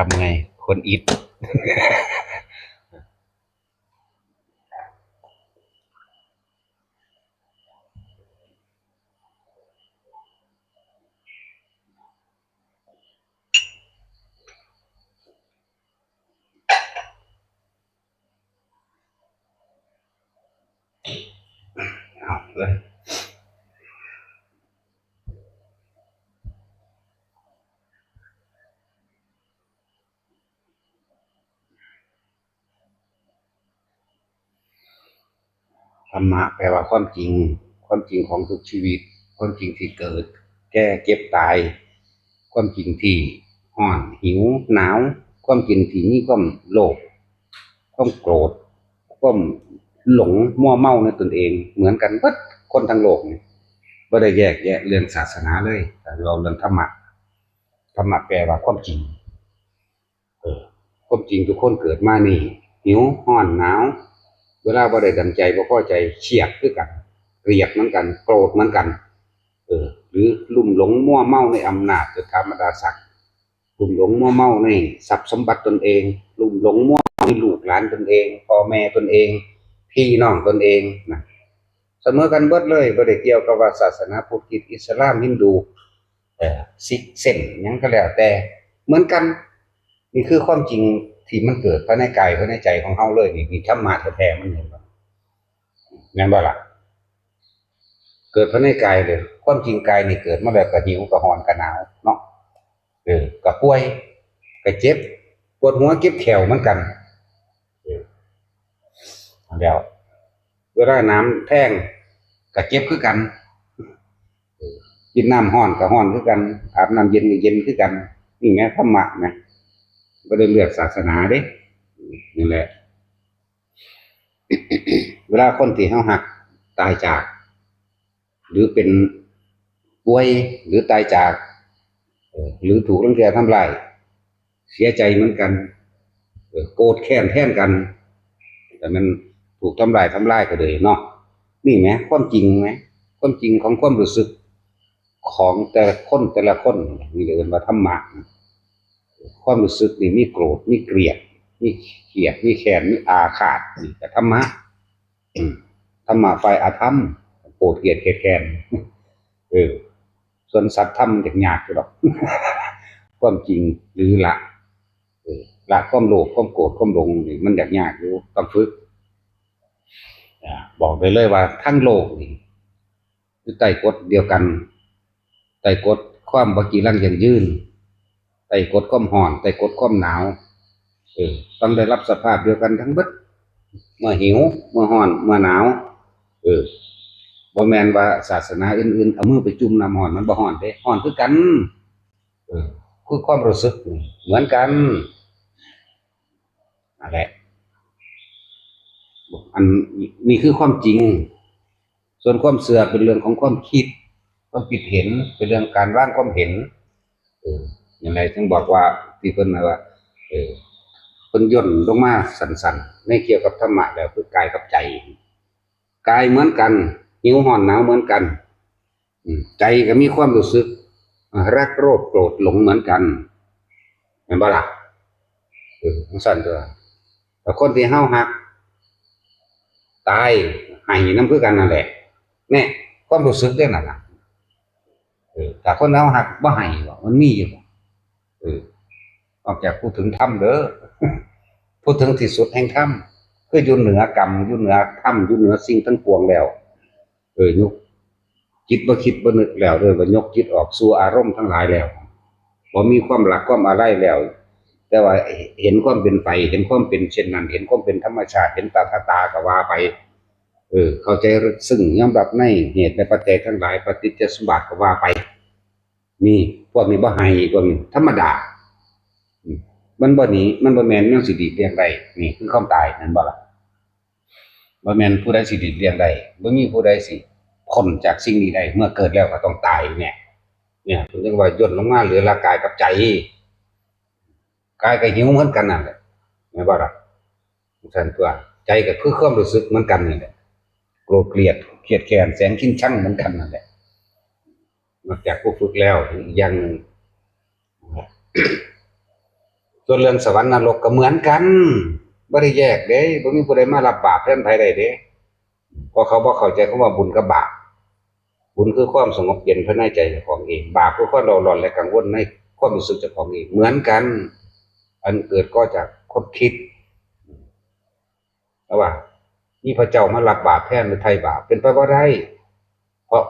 ำไงคนอิฐเอาเลยธรรมะแปลว่าความจริงความจริงของทุกชีวิตความจริงที่เกิดแก่เจ็บตายความจริงที่ร้อนหิวหนาวความจริงที่มีความโลภความโกรธความหลงมัวเมาในตนเองเหมือนกันเบิดคนทั้งโลกนี่บ่ได้แยกแยะเรื่องศาสนาเลยแต่เราเรื่องธรรมะธรรมะแปลว่าความจริงความจริงทุกคนเกิดมานี่หิวร้อนหนาวเวลาบ่ได้ดังใจบ่พอใจเครียดคือกันเกลียดเหมือนกันโกรธเหมือนกันหรือลุ่มหลงมั่วเมาในอำนาจธรรมดาศักดิ์ลุ่มหลงมั่วเมาในทรัพย์สมบัติตนเองลุ่มหลงมั่วในลูกหลานตนเองพ่อแม่ตนเองพี่น้องตนเองนะเสมอกันเบิดเลยบ่ได้เกี่ยวกับว่าศาสนาพุทธคริสต์อิสลามฮินดูซิกเซนหยังก็แล้วแต่เหมือนกันนี่คือความจริงที่มันเกิดภายในกายภายในใจของเฮาเลยนี่ธรรมะแท้ๆมันเห็นบ่แม่นบ่ล่ะเกิดภายในกายเลยความจริงกายนี่เกิดมาแล้วก็หิวก็ร้อนก็หนาวเนาะก็ป่วยก็เจ็บปวดหัวเจ็บแขวเหมือนกันแล้วเวลาน้ำแท่งก็เจ็บคือกันกินน้ำร้อนก็ร้อนคือกันอาบน้ำเย็นก็เย็นคือกันนี่ไงธรรมะนะบ่ได้เลือกศาสนาเด้นี่แหละเวลาคนที่เฮาฮักตายจากหรือเป็นป่วยหรือตายจากหรือถูกรังแกทำลายเสียใจเหมือนกันโกรธแค้นแทนกันแต่มันถูกทำลายก็เลยเนาะนี่ไหมความจริงไหมความจริงของความรู้สึกของแต่ละคนนี่เรียกว่าธรรมะความรู้สึกนี่มีโกรธมีเกลียดมีเกลียดมีแค้นมีอาฆาตนี่แต่ธรรมะธรรมะฝ่ายอาธรรมโกรธเกลียดแค้นเออส่วนสัตว์ธรรมยากอยู่หรอกความจริงหรือละความโลภความโกรธความหลงนี่มันยากอยู่ต้องฝึกบอกไปเลยว่าทั้งโลกนี่คือใต้กฎเดียวกันใต้กฎความบกีรังยั่งยืนใต้กฎความร้อนใต้กฎความหนาวต้องได้รับสภาพเดียวกันทั้งเบิดเมื่อหิวเมื่อร้อนเมื่อหนาวเออบ่แม่นว่าศาสนาอื่นๆเอามือไปจุ่มน้ำร้อนมันบ่ร้อนเด้ร้อนคือกันคือความรู้สึกเหมือนกันนั่นแหละอันนี่คือความจริงส่วนความเสื่อเป็นเรื่องของความคิดความคิดเห็นเป็นเรื่องการร่างความเห็นอย่างไรถึงบอกว่าที่เพิ่นว่าเออเพิ่นย่นลงมาสั่นๆในเกี่ยวกับธรรมะแล้วคือกายกับใจกายเหมือนกันหิวร้อนหนาวเหมือนกันใจก็มีความรู้สึกรักโลภโกรธหลงเหมือนกันเห็นบ่ล่ะสั่นตัวแต่คนที่เฮาฮักตายให้น้ำคือกันนั่นแหละแน่ความรู้สึกเรื่องนั้นน่ะแต่คนเฮาฮักบ่ให้บ่มันมีอยู่นอกจากพูดถึงธรรมเด้อพูดถึงที่สุดแห่งธรรมคืออยู่เหนือกรรมอยู่เหนือธรรมอยู่เหนือสิ่งทั้งปวงแล้วยกจิตบ่คิดบ่นึกแล้วว่ายกจิตออกสู่อารมณ์ทั้งหลายแล้วบ่มีความรักความอะไรแล้วแต่ว่าเห็นความเป็นไปเห็นความเป็นเช่นนั้นเห็นความเป็นธรรมชาติเห็นตาก็ว่าไปเข้าใจซึ่งยอมรับในเหตุในปัจจัยทั้งหลายปฏิจจสมบัติก็ว่าไปนี่พวกนี้บ่ให้พวกนี้ธรรมดามันบ่หนีมันบ่แม่นแนวสิดีเรียงใดนี่คือความตายนั่นบ่ล่ะบ่แม่นผู้ใดสิดีเรียงใดบ่มีผู้ใดสิพ้นจากสิ่งนี้ได้เมื่อเกิดแล้วก็ต้องตายเนี่ยเพิ่นจึงว่าย่นลงมาเหลือร่างกายกับใจกายก็หิวเหมือนกันนั่นแหละแม่นบ่ล่ะซั่นตัวใจก็คือความรู้สึกเหมือนกันนี่แหละโกรธเกลียดแค้นแสงชิงชังเหมือนกันนั่นแหละนอกจากผู้ฝึกแล้วอีกอย่างนึง ส่วนเรื่องสวรรค์นรกก็เหมือนกันบ่ได้แยกเด้บ่มีผู้ใดมารับบาปแทนไผได้เด้เพราะเขาบ่เข้าใจคำว่าบุญกับบาปบุญคือความสงบเย็นภายในใจเจ้าของเองบาปคือความเร่าร้อนและกังวลในความรู้สึกเจ้าของเองเหมือนกันอันเกิดก็จากความคิดว่ามีพระเจ้ามารับบาปแทนหรือไถ่บาปเป็นไปบ่ได้เพราะ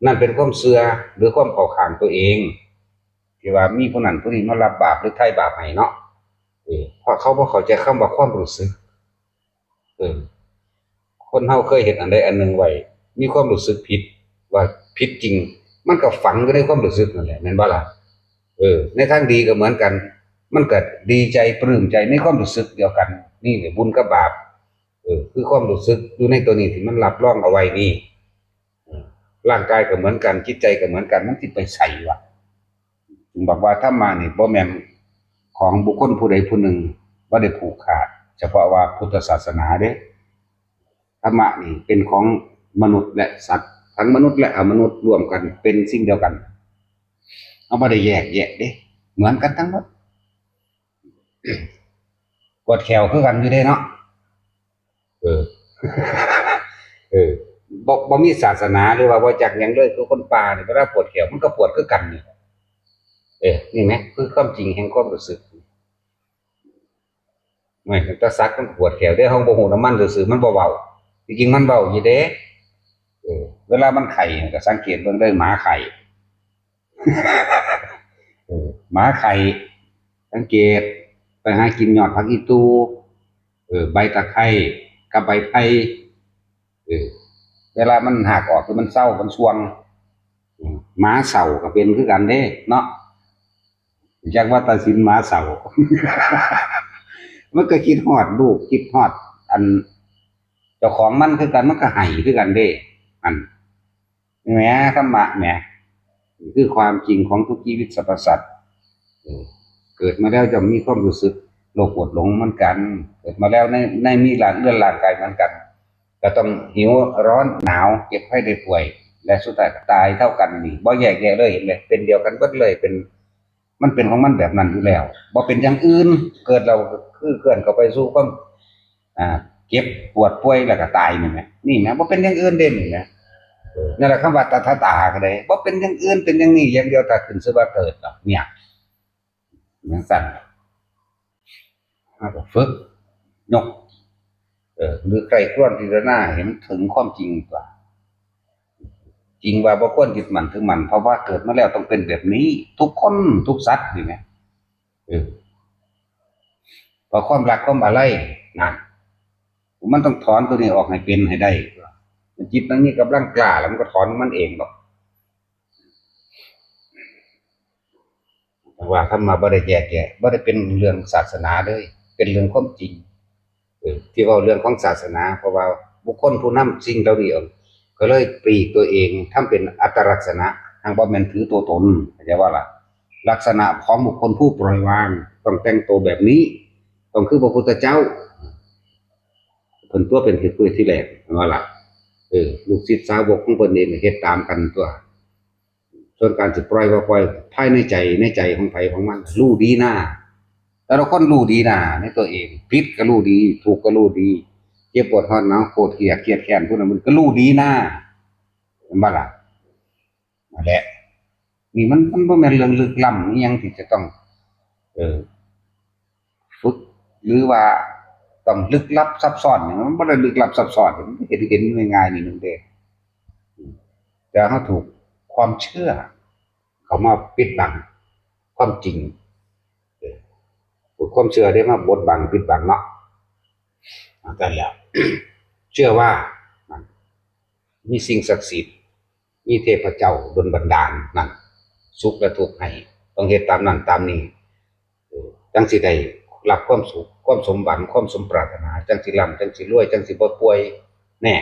นั่นเป็นความเชื่อหรือความเข้าข้างตัวเองที่ว่ามีผู้นั้นผู้นี้มารับบาปหรือไถ่บาปให้เนาะเพราะเขาบ่เข้าใจคำว่าความรู้สึกคนเฮาเคยเห็นอันใดอันหนึ่งไว้มีความรู้สึกผิดว่าผิดจริงมันก็ฝังอยู่ในความรู้สึกนั่นแหละแม่นบ่ล่ะในทางดีก็เหมือนกันมันก็ดีใจปลื้มใจในความรู้สึกเดียวกันนี่แหละบุญกับบาปคือความรู้สึกอยู่ในตัวนี้ที่มันรับรองเอาไว้นี่ร่างกายก็เหมือนกันจิตใจก็เหมือนกันมันสิไปใส่วะถึงบอกว่าถ้ามานี่บ่แม่นของบุคคลผู้ใดผู้หนึ่งบ่ได้ผูกขาดเฉพาะว่าพุทธศาสนาเด้ธรรมะนี่เป็นของมนุษย์และสัตว์ทั้งมนุษย์และอมนุษย์รวมกันเป็นสิ่งเดียวกันเอาบ่ได้แยกแยะเด้เหมือนกันทั้งหมดปวดแขวคือกันอยู่เด้เนาะเออบ่มีศาสนาหรือว่าบ่จักหยังเลยคือคนป่านี่เวลาปวดแขวมันก็ปวดคือกันนี่นี่แหมคือความจริงแห่งความรู้สึกไม่ถ้าซักมันปวดแขวได้ห้องบ่ฮู้น้ำมันซื่อๆมันบ่เว้าจริงๆมันเว้าอยู่เด้เวลามันไข้ก็สังเกตเบิ่งได้หมาไข้หมาไข้สังเกตไปหากินยอดผักอีตูใบตะไคร้กับใบไผ่เวลามันหักออกคือมันเศร้ามันสวงหมาเศร้าก็เป็นคือกันเด้เนาะจักว่าตัดสินหมาเศร้ามันก็คิดฮอดลูกคิดฮอดอันเจ้าของมันคือกันมันก็ให้คือกันเด้อันแหมธรรมะแหมคือความจริงของทุกชีวิตสรรพสัตว์เกิดมาแล้วจะมีความรู้สึกโลภโกรธหลงเหมือนกันเกิดมาแล้วในมีร่างกายเหมือนกันก็ต้องหิวร้อนหนาวเจ็บไข้ได้ป่วยและสุดท้ายก็ตายเท่ากันนี่บ่แยกแยะเลยเห็นเลยเป็นเดียวกันเบิดเลยเป็นมันเป็นของมันแบบนั้นอยู่แล้วบ่เป็นอย่างอื่นเกิดเราคือเคลื่อนเข้าไปสู่ความเจ็บปวดป่วยแล้วก็ตายนี่แหละนี่นะบ่เป็นอย่างอื่นเด่นนี่นะนั่นแหละคำว่าตถาตาก็ได้บ่เป็นอย่างอื่นเป็นอย่างนี้อย่างเดียวถ้าขึ้นชื่อว่าเกิดดอกเนี่ยอย่างสั่นก็ฝึกยกหรือใครครวญพิจารณาเห็นถึงความจริงกว่าจริงว่าบ่ควรยึดมั่นถือมั่นเพราะว่าเกิดมาแล้วต้องเป็นแบบนี้ทุกคนทุกสัตว์นี่แหมพอความรักความอะไรนะมันต้องถอนตัวนี้ออกให้เป็นให้ได้จิตนั้นนี่กำลังกล้าแล้วมันก็ถอนมันเองหรอกแต่ว่าธรรมะบ่ได้แยกแยะบ่ได้เป็นเรื่องศาสนาเลยเป็นเรื่องความจริงที่ว่าเรื่องของศาสนาเพราะว่าบุคคลผู้นำสิ่งเหล่านี้ก็เลยปลีกตัวเองทำเป็นอัตลักษณะทางบ่แม่นถือตัวตนเข้าใจว่าล่ะลักษณะของบุคคลผู้ปล่อยวางต้องแต่งตัวแบบนี้ต้องคือพระพุทธเจ้าเพิ่นตัวเป็นเหตุเกิดที่แรกว่าล่ะลูกศิษย์สาวกของเพิ่นเองเฮ็ดตามกันตัวส่วนการสิปล่อยว่าปล่อยภายในใจของไผของมันรู้ดีหน้าแต่ละคนรู้ดีหน้าในตัวเองผิดก็รู้ดีถูกก็รู้ดีเจ็บปวดร้อนหนาวโกรธเกลียดเครียดแค้นพวกนั้นมันก็รู้ดีหน้าเห็นบ่ล่ะนั่นแหละนี่มันบ่แม่นเรื่องลึกล้ำอีหยังที่จะต้องฝึกหรือว่าต้องลึกลับซับซ้อนมันบ่ได้ลึกลับซับซ้อนมันเห็นง่ายๆนี่นึงเด้แต่เฮาถูกความเชื่อเขามาปิดบังความจริงความเชื่อได้มาบดบังปิดบังเนาะกันแล้วเชื่อว่ามีสิ่งศักดิ์สิทธิ์มีเทพเจ้าดลบันดาลนั่นสุขและทุกข์ให้ต้องเฮ็ดตามนั้นตามนี้จังสิได้รับความสุขความสมหวังความสมปรารถนาจังสิร่ำจังสิรวยจังสิบ่ป่วยแน่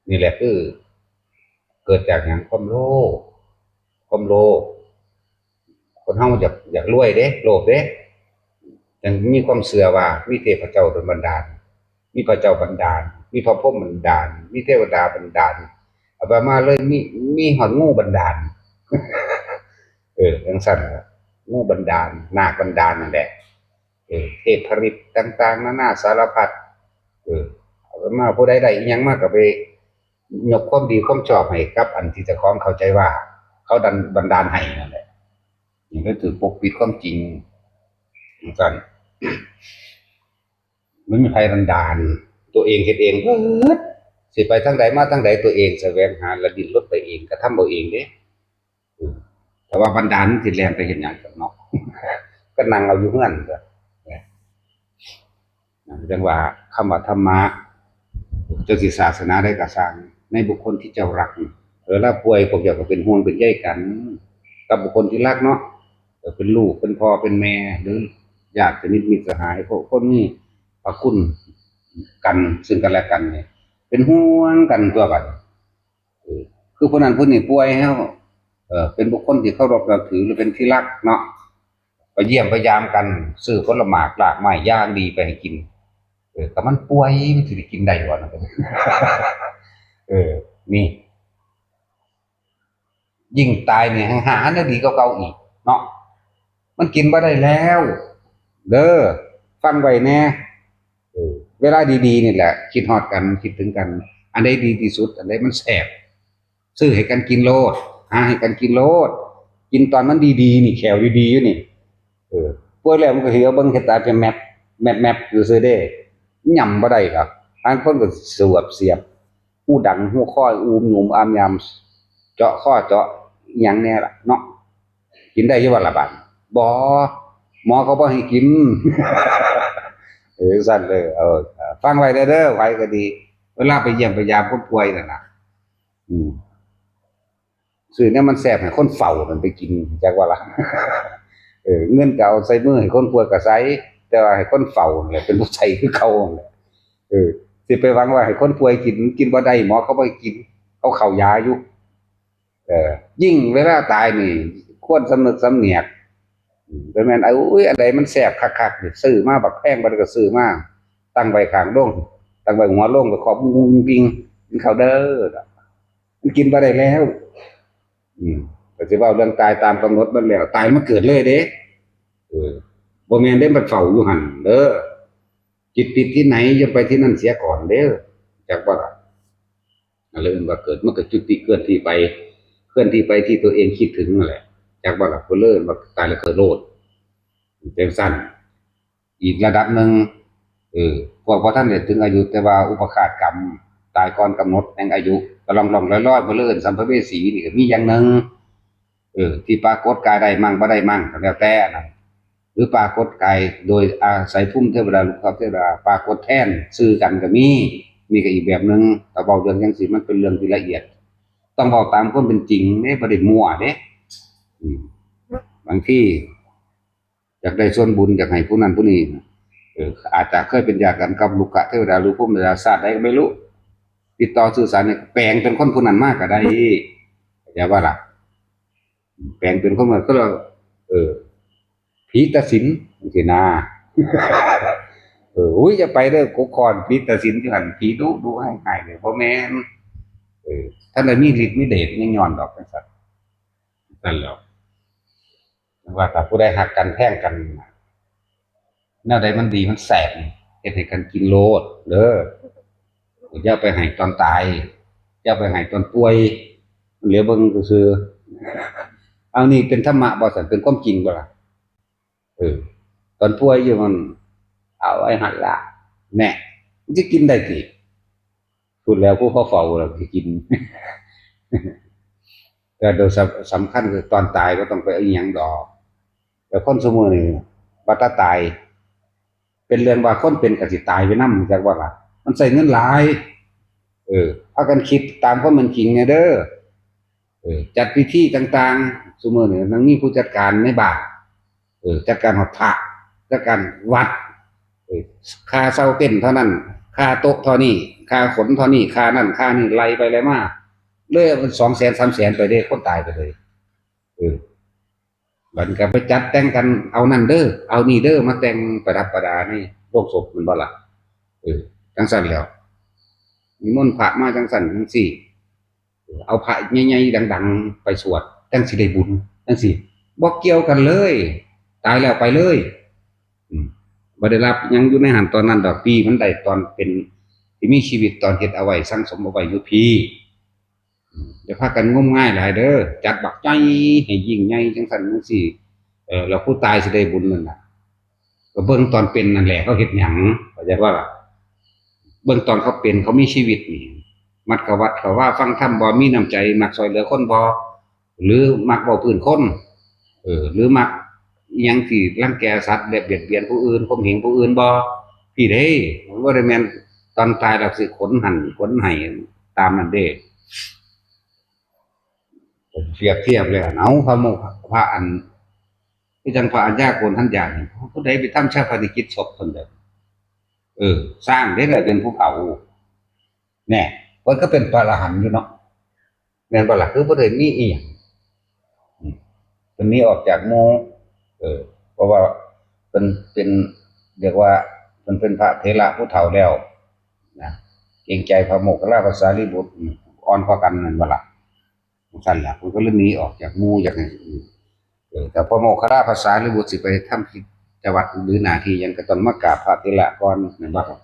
นี่แหละคือเกิดจากหยังความโลภคนเฮาอยากรวยเด้โลภเด้จังมีความเชื่อว่ามีเทพเจ้าดลบันดาลมีพระเจ้าบันดาลมีพระพรหมบันดาลมีเทวดาบันดาลเอามาเลยมีหอดงูบันดาลจังซั่น งูบันดาลนาคบันดาลนั่นแหละเทพผริตต่างๆนานาสารพัดเอามาผู้ใดได้อีหยังมากก็ไปยกความดีความชอบให้กับอันที่เจะของเข้าใจว่าเขาดันบันดาลให้นั่นแหละนี่ก็ถือปกปิดความจริงกันไม่มีใครบันดาลตัวเองเฮ็ดเองสิไปทางใดมาทางใดตัวเองแสวงหาและดิ้นรนไปเองกระทำเอาเองเด้แต่ว่าบันดาลสิแล่นไปเฮ็ดหยังกับเนาะก็นั่งเอาอยู่เฮือนก็จังว่าคำว่าธรรมะจะสิศาสนาใดก็สร้างในบุคคลที่เจ้ารักแล้วป่วยพวกเจ้าก็เป็นห่วงเป็นใยกันกับบุคคลที่รักเนาะเป็นลูกเป็นพ่อเป็นแม่หรือญาติสนิทมิตรสหายพวกคนนี้พระคุณกันซึ่งกันและกันเนี่ยเป็นห่วงกันตัวบัดคือคนนั้นคนนี้ป่วยเฮาเป็นบุคคลที่เคารพนับถือหรือเป็นที่รักเนาะไปเยี่ยมพยายามกันซื้อผลไม้หลากไม้ย่างดีไปให้กินแต่มันป่วยมันสิได้กินได้บ่นะนี่ยิ่งตายเนี่ยหาเนี่ยดีกว่าเก่าอีกเนาะมันกินบ่ได้แล้วเด้อฟังไว้แน่เวลาดีๆนี่แหละคิดฮอดกันคิดถึงกันอันใดดีที่สุดอันใดมันแซ่บซื้อให้กันกินโลดหาให้กันกินโลดกินตอนมันดีๆนี่แขวดีๆอยู่นี่ป่วยแล้วมันก็สิเอาเบิ่งเฮ็ดตาเป็นแมปอยู่ซื่อเด้ยำบ่ได้ครับบางคนก็สวบเสียบหูดังหูค้อยอูมหยุมอามยามเจาะข้อเจาะอิหยังแน่ล่ะเนาะกินได้อยู่บ่ล่ะบัดบ่หมอเขาบ่ให้กินสั่นเลยฟังไว้เด้อไว้ก็ดีเวลาไปเยี่ยมไปยามคนป่วยนั่นน่ะซื้อเนี่ยมันแซ่บให้คนเฝ้ามันไปกินจักว่าล่ะเงินก็เอาใส่มือให้คนป่วยก็ใส่แต่ว่าให้คนเฝ้านั่นแหละเป็นผู้ใช้คือเขานั่นแหละสิไปหวังว่าให้คนป่วยกินบ่ได้หมอเขาบ่ให้กินเขาเข้ายาอยู่ยิ่งเวลาตายนี่ควรสำนึกสำเนียกแต่แม่นอุ้ยอันใดมันแซ่บคักๆนี่ซื้อมาบักแพงบ่ได้ก็ซื้อมาตั้งไว้ข้างโรงตั้งไว้หัวโรงก็ขอบมุงปิงกินข้าวเด้อมันกินบ่ได้แล้วก็สิเว้าเรื่องตายตามกำหนดมันแล้วตายมันเกิดเลยเด้บ่แม่นได้มันเฝ้าอยู่หั่นเด้อจิตติดที่ไหนอย่าไปที่นั่นเสียก่อนเด้อจักบ่ล่ะอะไรมันว่าเกิดมันก็จุติเคลื่อนที่ไปที่ตัวเองคิดถึงนั่นแหละจักบ่ล่ะผู้เลิศว่าตายแล้วเกิดโลดเป็นสั้นอีกระดับหนึ่งพวกพอท่านได้ถึงอายุแต่ว่าอุปคาตกรรมตายก่อนกำหนดแห่งอายุก็ลองๆลอยๆผู้เลิศสัมภเวสีนี่ก็มีอย่างนึงที่ปรากฏกายได้มั่งบ่ได้มั่งแล้วแต่นะหรือปรากฏกายโดยอาศัยภูมิเทวดาลูกเทวดาปรากฏแทนซื่อกันก็มีก็อีกแบบนึงแต่เว้าเรื่องจังซี่มันเป็นเรื่องที่ละเอียดต้องเว้าตามความเป็นจริงเด้บ่ได้มั่วเด้บางทีอยากได้ส่วนบุญอยากให้ผู้นั้นผู้นี้อาจจะเคยเป็นญาติกันกับลูกเทวดาหรือภูมิเทวดาศาสตร์ใดก็ไม่รู้ติดต่อสื่อสารเนี่ยแปลงเป็นคนผู้นั้นมากก็ได้อย่าว่าล่ะแปลงเป็นคนมาก็ผีตาสินสินะอุ้ยจะไปเด้อกุกรผีตาสินที่หันผีดูให้เลยเพราะแม่นท่านเลยมีฤทธิ์มีเดชยังย้อนดอกจังซั่นนั่นแหละว่าถ้าผู้ใดหักกันแท่งกันแนวใดมันดีมันแสบเฮ็ดให้กันกินโลดเด้ออย่าไปให้ตอนตายอย่าไปให้ตอนป่วยเหลือเบิ่งซื่อเอานี่เป็นธรรมะบ่ซั่นเป็นความจริงบ่ล่ะตอนป่วยอยู่มันเอาไว้หันละแน่มันจะกินได้สิพูดแล้วผู้เขาเฝ้าแล้วสิกินแต่โดยสำคัญคือตอนตายก็ต้องไปเอาอิหยังดอกแต่คนซุมื้อนี้ว่าถ้าตายเป็นเรื่องว่าคนเป็นก็สิตายไปนำจักว่าล่ะมันใช้เงินหลายพากันคิดตามความเป็นจริงไงเด้อจัดพิธีต่างๆซุมื้อนี้นางมีผู้จัดการในบ้านจัดการหอดพระจัดการวัดค่าเช่าเต้นเท่านั้นค่าโต๊ะเท่านี้ค่าขนเท่านี้ค่านั่นค่านี่ไล่ไปเลยมาเลยมัน200,000 300,000ไปเด้คนตายไปเลยบัดก็ไปจัดแต่งกันเอานั่นเด้อเอานี่เด้อมาแต่งประดับประดาในโลกศพมันบ่ล่ะจังซั่นแล้วนิมนต์พระมาจังซั่นจังซี่เอาพระใหญ่ๆดังๆไปสวดจังสิได้บุญจังซี่ บ่เกี่ยวกันเลยตายแล้วไปเลยบ่ได้รับยังอยู่ในหันตอนนั้นดอกพี่มันได้ตอนเป็นที่มีชีวิตตอนเฮ็ดเอาไว้สั่งสมเอาไว้อยู่พี่อย่าพากันงมง่ายหลายเด้อจัดบักใจให้ยิ่งใหญ่จังซั่นจังซี่แล้วผู้ตายสิได้บุญนั่นน่ะก็เบิ่งตอนเป็นนั่นแหละเขาเฮ็ดหยังเข้าใจว่าเบิ่งตอนเขาเป็นเขามีชีวิตนี่มัดเขาวัดเขาว่าฟังธรรมบ่มีน้ำใจมักช่วยเหลือคนบ่หรือมักเว้าพื้นคนหรือมักอิหยังที่รังแกสัตว์แบบเบียดเบียนผู้อื่นข่มเหงผู้อื่นบ่พี่เด้มันบ่ได้แม่นตอนตายแล้วสิขนหั่นขนให้ตามนั้นเด้เปรียบเทียบเลยเอาพระโมกขพระอันที่จังพระอัญญาโกณทัญญานี่ผู้ใดไปทำชาปนกิจศพเพิ่นเด้อสร้างได้เลยเป็นภูเขาแน่เพิ่นก็เป็นพระอรหันต์อยู่เนาะแม่นบ่ล่ะคือบ่ได้มีอีหยังเพิ่นหนีออกจากหมู่เพราะว่าเพิ่นเป็นเรียกว่าเพิ่นเป็นพระเถระผู้เฒ่าแล้วนะเกรงใจพระโมคคัลลาภาษารีบุตรอ่อนกว่ากันนั่นบ่ล่ะซั่นล่ะเพิ่นก็เลยหนีออกจากหมู่จากนั้นแต่พระโมคคัลลาภาษารีบุตรสิไปทำกิจวัตรหรือหน้าที่หยังก็ต้องมากราบพระเถระก่อนแม่นบ่ครับ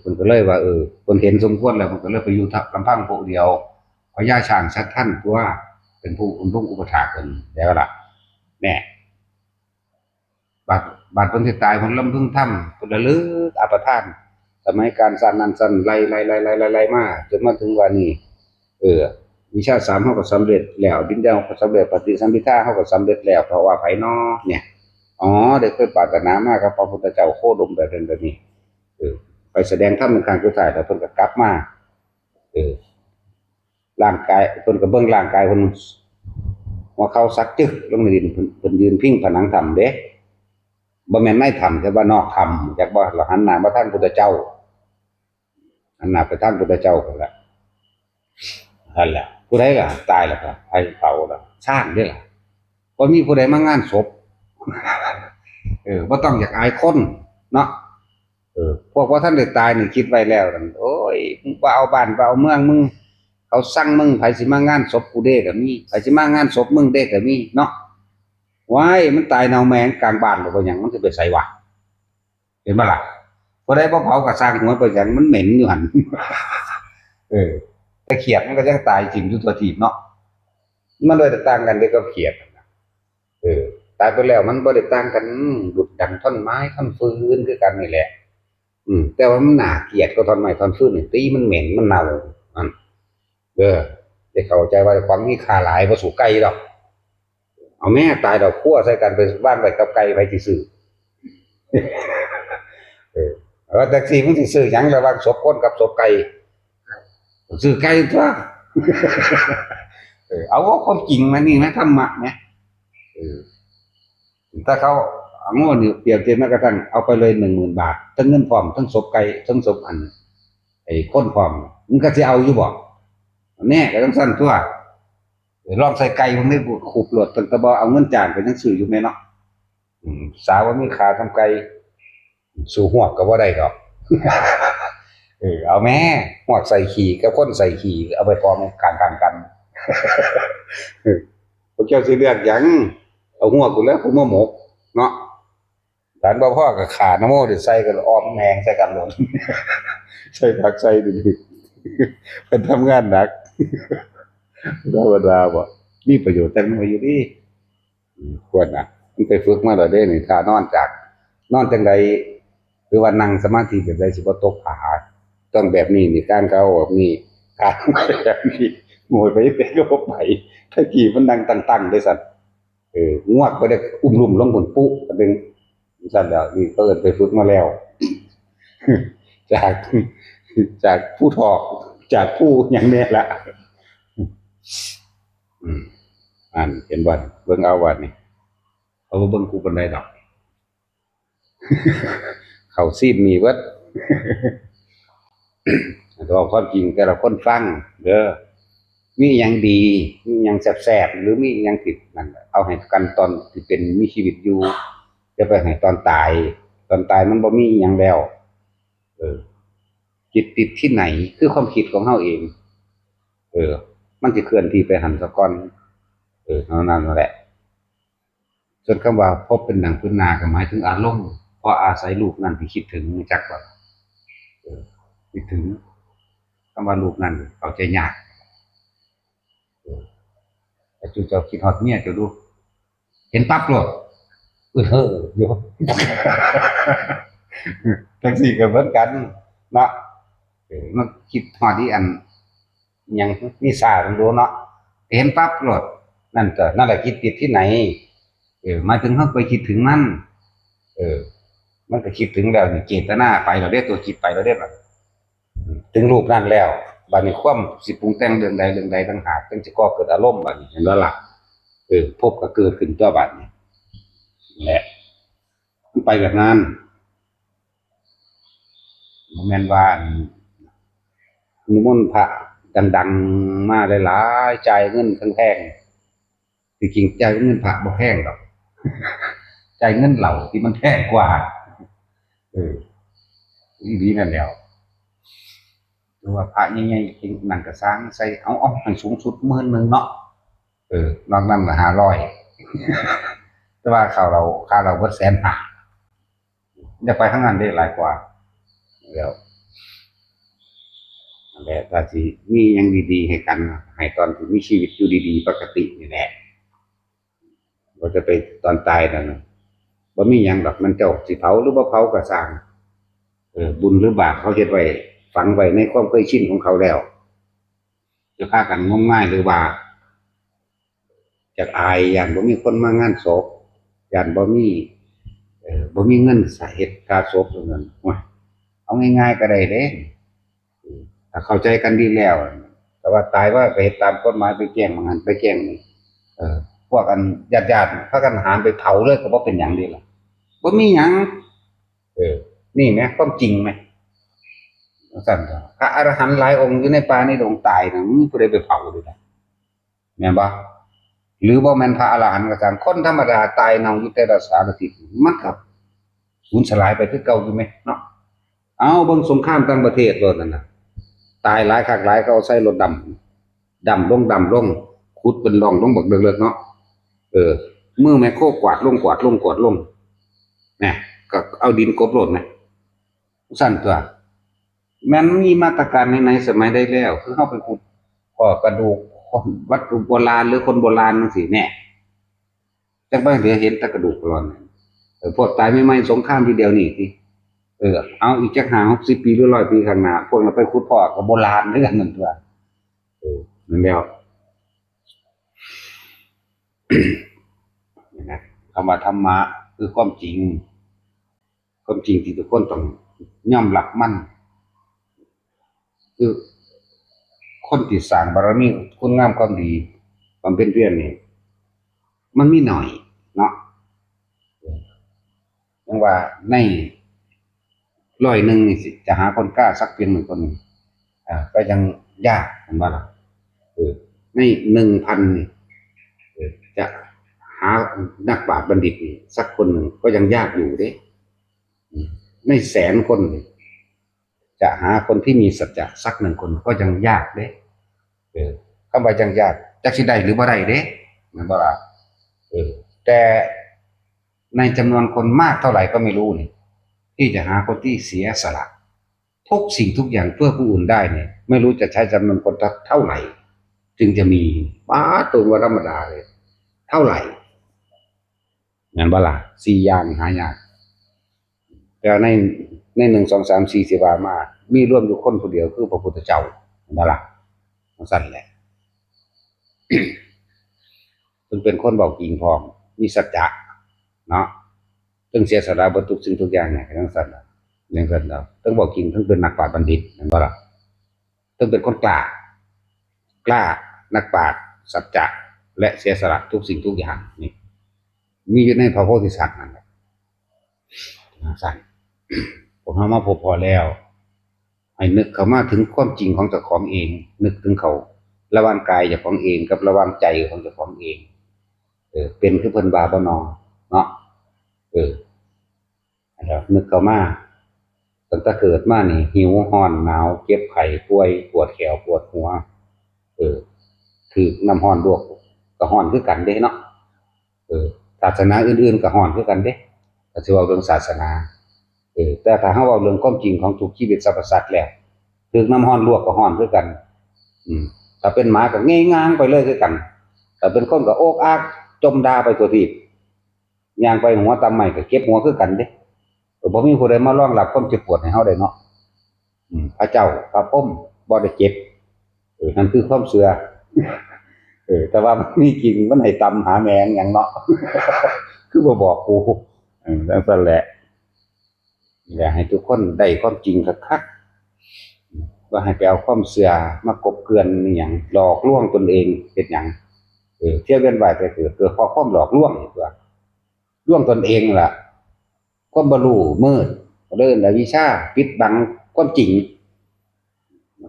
เพิ่นก็เลยว่าเพิ่นเห็นสมควรแล้วเพิ่นก็เลยไปอยู่ลำพังผู้เดียวพญาช้างชัดท่านตัวเป็นผู้อุปถากเพิ่นแล้วล่ะแน่บาดเพิ่นสิตายเพิ่นลำพึงถ้ำเพิ่นระลึกอปทานสมัยการสร้างนั้นสั่นไล่ๆๆๆๆมาจนมาถึงวันนี้เออวิชา3เฮาก็สำเร็จแล้วดินแดนเฮาก็สำเร็จปฏิสัมภิทาเฮาก็สำเร็จแล้วเพราะว่าไผน้อเนี่ยอ๋อได้เคยปรารถนามากับพระพุทธเจ้าโคดมแบบนั้นแบบนี้ไปแสดงธรรมในครั้งสุดท้ายแล้วเพิ่นก็กลับมาเออร่างกายเพิ่นก็เบิ่งร่างกายเพิ่นหัวเข่าสักจึกลงในดินเพิ่นยืนพิงผนังถ้ำเด้บ่แม่นในถ้ำแต่ว่านอกถ้ำจากบ่หันหน้ามาทางพุทธเจ้าหันหน้าไปทางพุทธเจ้าพุ่นล่ะนั่นแหละผู้ใดล่ะตายแล้วก็ไผเผาล่ะสร้างเด้อล่ะบ่มีผู้ใดมางานศพบ่ต้องอยากอายคนเนาะพวกว่าท่านได้ตายนี่คิดไว้แล้วนั่นโอ้ยมึงบ่เอาบ้านบ่เอาเมืองมึงเขาสั่งมึงไผสิมางานศพกูเด้ก็มีไผสิมางานศพมึงเด้ก็มีเนาะว้ายมันตายเน่าแมงกลางบ้านบ่หยังมันสิไปไสวะเห็นบ่ล่ะผู้ใดบ่เผาก็สร้างหัวไปหยังมันเหม็นอยู่หั่นแต่เขียดมันก็ยังตายจริงอยู่ตัวถีบเนาะมันเลยต่างกันเด้กับเขียดตายไปแล้วมันบ่ได้ต่างกันดุจดังท่อนไม้ท่อนฟืนคือกันนี่แหละแต่ว่ามันน่าเกลียดกว่าท่อนไม้ท่อนฟืนนี่ตีมันเหม็นมันเน่าอันได้เข้าใจว่าความมีค่าหลายบ่สู้ไก่ดอกเอาแม่ตายดอกคั่วใส่กันไปบ้านไปกับไก่ไปสิซื้อแท็กซี่มึงสิซื้อหยังระหว่างศพคนกับศพไก่ซื้อไก่ตัวเอาความจริงมานี่นะธรรมะเนี่ยถ้าเขาเอาโง่นี่เปรียบเทียบแม้กระทั่งเอาไปเลย10,000 บาททั้งเงินพร้อมทั้งศพไก่ทั้งศพอันไอ้คนพร้อมมึงก็สิเอาอยู่บ่แน่ก็ต้องสั่นตัวลองใส่ไก่มึงได้ขุบโหลดตั้งแต่บ่เอาเงินจ้างไปจังซื้ออยู่แม่เนาะสาวว่ามีขาทำไก่สู่หวกก็บ่ได้ดอกเอาแม่หวกใส่ขี่กับคนใส่ขี่เอาไปกองกันพวกเจ้าสิเลือกหยังเอาหัวกูแล้วกูมาหมกเนาะฐานบ่พ่อก็ขาน้ำโมได้ใส่กันอ้อมแมงใส่กันหล่นใส่ผักใส่ดิเป็นทำงานหนักธรรมดาบ่มีประโยชน์แต่น้อยอยู่ดิควรน่ะมันไปฝึกมาแล้วเด้นี่ถ้านอนจังได๋หรือว่านั่งสมาธิแบบใดสิบ่ตกผาต้องแบบนี้นี่การเขาแบบนี้การแบบนี้โง่ไปเป็นก็บ่ไปถ้ากี้มันนั่งตั้งๆได้สั่นงวกบ่ได้อุ้มลุ่มลงบนปุ๊ก็ดึงสั่นแล้วนี่เอิ้นไปฝึกมาแล้วจากผู้ถอกจากผู้หยังแน่ล่ะอันเห็นบ่เบิ่งเอาว่านี่เอาบ่เบิ่งกูปานใดดอกเข้าซีมนี่เบิดแต่ว่าความจริงแต่ละคนฟังเด้อมีหยังดีมีหยังแซ่บๆหรือมีหยังผิดนั่นเอาให้กันตอนที่เป็นมีชีวิตอยู่จะไปให้ตอนตายมันบ่มีหยังแล้วจิตติดที่ไหนคือความคิดของเฮาเองมันสิเคลื่อนที่ไปหันซะก่อนเท่านั้นแหละ ส่วนคำว่าพบเป็นหนังเป็นนาก็หมายถึงอารมณ์เพราะอาศัยรูปนั้นที่คิดถึงจักว่าคิดถึงคำว่ารูปนั้นเข้าใจยากแต่จู่เจ้าคิดฮอดเมียจะดูเห็นปั๊บโลดอยู่ทั้งสี่ก็เหมือนกันเนาะมันคิดฮอดที่อันยังมีสามันรู้เนาะเห็นปั๊บโลดนั่นก็นั่นแหละคิดติดที่ไหนหมายถึงเขาไปคิดถึงนั่นเออมันก็คิดถึงแล้วนี่เจตนาไปเราได้ตัวคิดไปเราได้แบบถึงรูปนั่นแล้วบัดนี้ความสิปรุงแต่งเรื่องใดเรื่องใดต่างหากจึงจะก่อเกิดอารมณ์บัดนี้เห็นแล้วล่ะพบก็เกิดขึ้นตัวบัดนี้แหละมันไปแบบนั้นโมเมนต์ว่านิมนต์พระดังๆมาหลายๆจ่ายเงินแพงๆจริงๆจ่ายเงินพระบ่แพงหรอกจ่ายเงินเหล่าที่มันแพงกว่าดีนั่นแล้วหรือว่าพระใหญ่ๆจริงนั่นก็สร้างใส่เอาให้สูงสุด10,000เนาะนอกนั้นก็500แต่ว่าค่าเราเบิด150,000จะไปข้างนั้นได้หลายกว่าแล้วนั่นแหละถ้าสิมียังดีๆให้กันให้ตอนที่มีชีวิตอยู่ดีๆปกตินี่แหละเราจะไปตอนตายนั่นบ่มีหยังดอกมันเจ้าสิเผาหรือบ่เผาก็สร้างบุญหรือบาปเขาเฮ็ดไว้ฝังไว้ในความเคยชินของเขาแล้วจะพากันงมง่ายหรือว่าจากอายอย่างบ่มีคนมางานศพอย่างบ่มีเงินสาเหตุค่าศพตรงนั้นเอาง่ายๆก็ได้เด้ถ้าเข้าใจกันดีแล้วแต่ว่าตายว่าไปตามกฎหมายไปแจ้งมันไปแจ้งนี่พวกกันญาติพากันหามไปเผาเลยก็บ่เป็นหยังดีล่ะบ่มีหยังนี่แหมความจริงไหมสั่นพระอรหันต์หลายองค์อยู่ในป่าในดงตายนะมีผู้ใดไปเผาด้วยนะแม่นบ่หรือบ่แม่นพระอรหันต์ก็ตามคนธรรมดาตายเน่าอยู่แต่ละสารทิศมันก็สูญสลายไปคือเก่าอยู่ไหมเนาะเอาเบิ่งสงครามต่างประเทศโลดนั่นน่ะตายหลายคักหลายเขาเอาใส่รถดำลงขุดเป็นร่องลงบักเลิกๆเนาะมือแม่โคกวาดลงแหน่ก็เอาดินกลบโลดนะสั่นตัวแม้นมีมาตรการในสมัยได้แล้วคือเข้าไปขุดกระดูกคนวัตถุโบราณหรือคนโบราณนั่นสิแน่จังไปเหลือเห็นแต่กระดูกโบราณพวกตายไม่สงครามทีเดียวนี่สิเอาอีกจัก50 ปีหรือ100 ปีข้างหน้าพวกเราไปขุดพ่อกับโบราณเรื่องนั่นตัวนั่นแล้วนะคำว่าธรรมะคือความจริงที่ทุกคนต้องยอมรับมันคือคนที่สร้างบารมีคุณงามความดีความเป็นเพียรนี่มันมีหน่อยเนาะยังว่าใน100นี่สิจะหาคนกล้าสักเพียง1 คนก็ยังยากเห็นบ่ล่ะใน1,000นี่จะหานักปราชญ์บัณฑิตนี่สักคนหนึ่งก็ยังยากอยู่เด้ใน100,000 คนจะหาคนที่มีสัจจะสัก1 คนก็ยังยากเด้คำว่ายังยากจักสิได้หรือบ่ได้เด้แม่นบ่ล่ะแต่ในจำนวนคนมากเท่าไหร่ก็ไม่รู้นี่ที่จะหาคนที่เสียสละทุกสิ่งทุกอย่างเพื่อผู้อื่นได้เนี่ยไม่รู้จะใช้จำนวนคนเท่าไหร่จึงจะมีตัวธรรมดาเลยเท่าไหร่งั้นบ่ล่ะ4 อย่างหายากแต่ใน1 2 3 4 10 มามีร่วมอยู่คนผู้เดียวคือพระพุทธเจ้าเห็นบ่ล่ะสั่นแหละจึงเป็นคนบอกจริงพร้อมมีสัจจะเนาะต้องเสียสละบรรทุกสิ่งทุกอย่างเนี่ยทั้งสัตว์อย่างสัตว์เราต้องบอกจริงต้องเป็นนักปราชญ์บัณฑิตนั่นบ่ล่ะต้องเป็นคนกล้านักปราชญ์สัจจะและเสียสละทุกสิ่งทุกอย่างนี่มีอยู่ในพระโพธิสัตว์นั่นแหละสั่นผมเอามาพบพอแล้วให้นึกเข้ามาถึงความจริงของเจ้าของเองนึกถึงเขาระหว่างกายเจ้าของเองกับระหว่างใจของเจ้าของเองเป็นคือเพิ่นบาบ่นอเนาะนึกเข้ามาตั้งแต่เกิดมานี่หิวร้อนหนาวเจ็บไข้ป่วยปวดแขวปวดหัวถูกน้ำร้อนลวกก็ร้อนคือกันเด้เนาะ ศาสนาอื่นๆก็ฮ้อนคือกันเด้ก็สิเว้าเรื่องศาสนาแต่ถ้าเฮาเว้าเรื่องความจริงของทุกชีวิตสรรพสัตว์แล้วถึกน้ำร้อนลวกก็ร้อนคือกันอืมถ้าเป็นหมาก็เงยง้างไปเลยคือกันถ้าเป็นคนก็โอกอากจมด่าไปทั่วทีปย่างไปหัวตำไม้ก็เก็บหัวคือกันเด้บ่มีผู้ใดมารองรับความเจ็บปวดให้เฮาได้เนาะพระเจ้าพระพรหมบ่ได้เจ็บนั่นคือความเชื่อแต่ว่ามันมีจริงมันให้ตำหาแมงหยังเนาะคือบ่บอกกูจังซั่นแหละอยากให้ทุกคนได้ความจริงคักๆว่าให้ไปเอาความเชื่อมากบเกลื่อนอีหยังหลอกลวงตนเองเฮ็ดหยังเที่ยวเวียนว่ายแต่เกิดเพราะความหลอกลวงตัวลวงตนเองล่ะความบ่รู้มืดเอิ้นอวิชชาปิดบังความจริง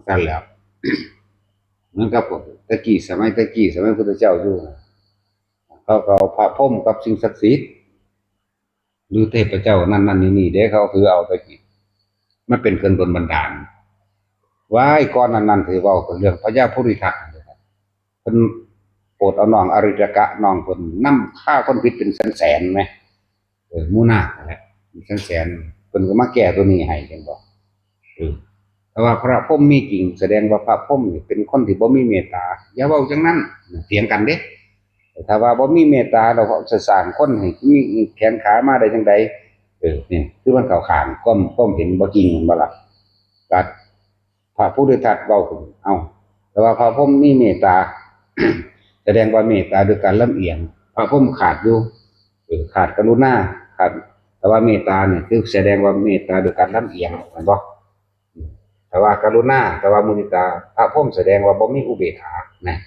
นั่นแหละเหมือนกับตะกี้สมัยพุทธเจ้าอยู่เขาก็เอาพระพรหมกับสิ่งศักดิ์สิทธิ์หรือเทพเจ้านั่นนี่เด้เขาคือเอาตะกี้มันเป็นเกินบนบันดาลว้ายก่อนนั้นถือว่าเรื่องพญาภูริทัตเพิ่นโปรดเอาน้องอริยกะน้องเพิ่นนำฆ่าคนผิดเป็นแสนๆมั้ยมูนานั่นแหละแสนๆเพิ่นก็มาแก้ตัวนี้ให้จังบ่แต่ว่าพระพรหมมีจริงแสดงว่าพระพรหมนี่เป็นคนที่บ่มีเมตตาอย่าเว้าจังนั้นเถียงกันเด้ถ้าว่าบ่มีเมตตาเราจะสร้างคนให้มีแขนขามาได้จังได๋นี่คือมันเข้าข้างความเห็นบ่จริงบ่ล่ะกัดพระพุทธทัตเว้าเอาแต่ว่าพระพรหมมีเมตตา แสดงว่าเมตตาด้วยการลำเอียงพระพรหมขาดอยู่ขาดกรุณาขาดแต่ว่าเมตตาเนี่ยคือแสดงว่าเมตตาด้วยการลำเอียงเห็นบ่แต่ว่ากรุณาแต่ว่ามุทิตาพระพรหมแสดงว่าบ่มีอุเบกขานะ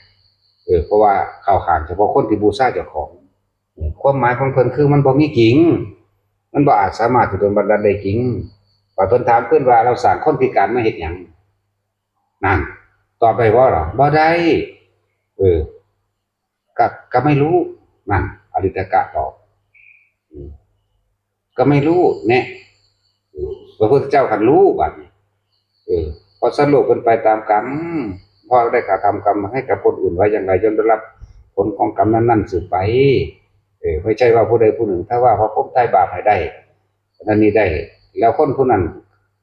เพราะว่าเข้าข้างเฉพาะคนที่บูชาเจ้าของความหมายของเพิ่นคือมันบ่มีจริงมันบ่อาจสามารถจะโดนบันดาลได้จริงว่าเพิ่นถามเพิ่นว่าเราสร้างคนพิการมาเฮ็ดหยังนั่นตอบได้บ่ล่ะบ่ได้ก็ไม่รู้นั่นอริยกะตอบก็ไม่รู้แน่พระพุทธเจ้าคันรู้บัดนี้พอสรุปกันไปตามกรรมพอได้กระทำกรรมให้กับคนอื่นไว้อย่างไรจนได้รับผลของกรรมนั้นสืบไปไม่ใช่ว่าผู้ใดผู้หนึ่งถ้าว่าพอพบใต้บาปให้ได้นั่นนี่ได้แล้วคนผู้นั้น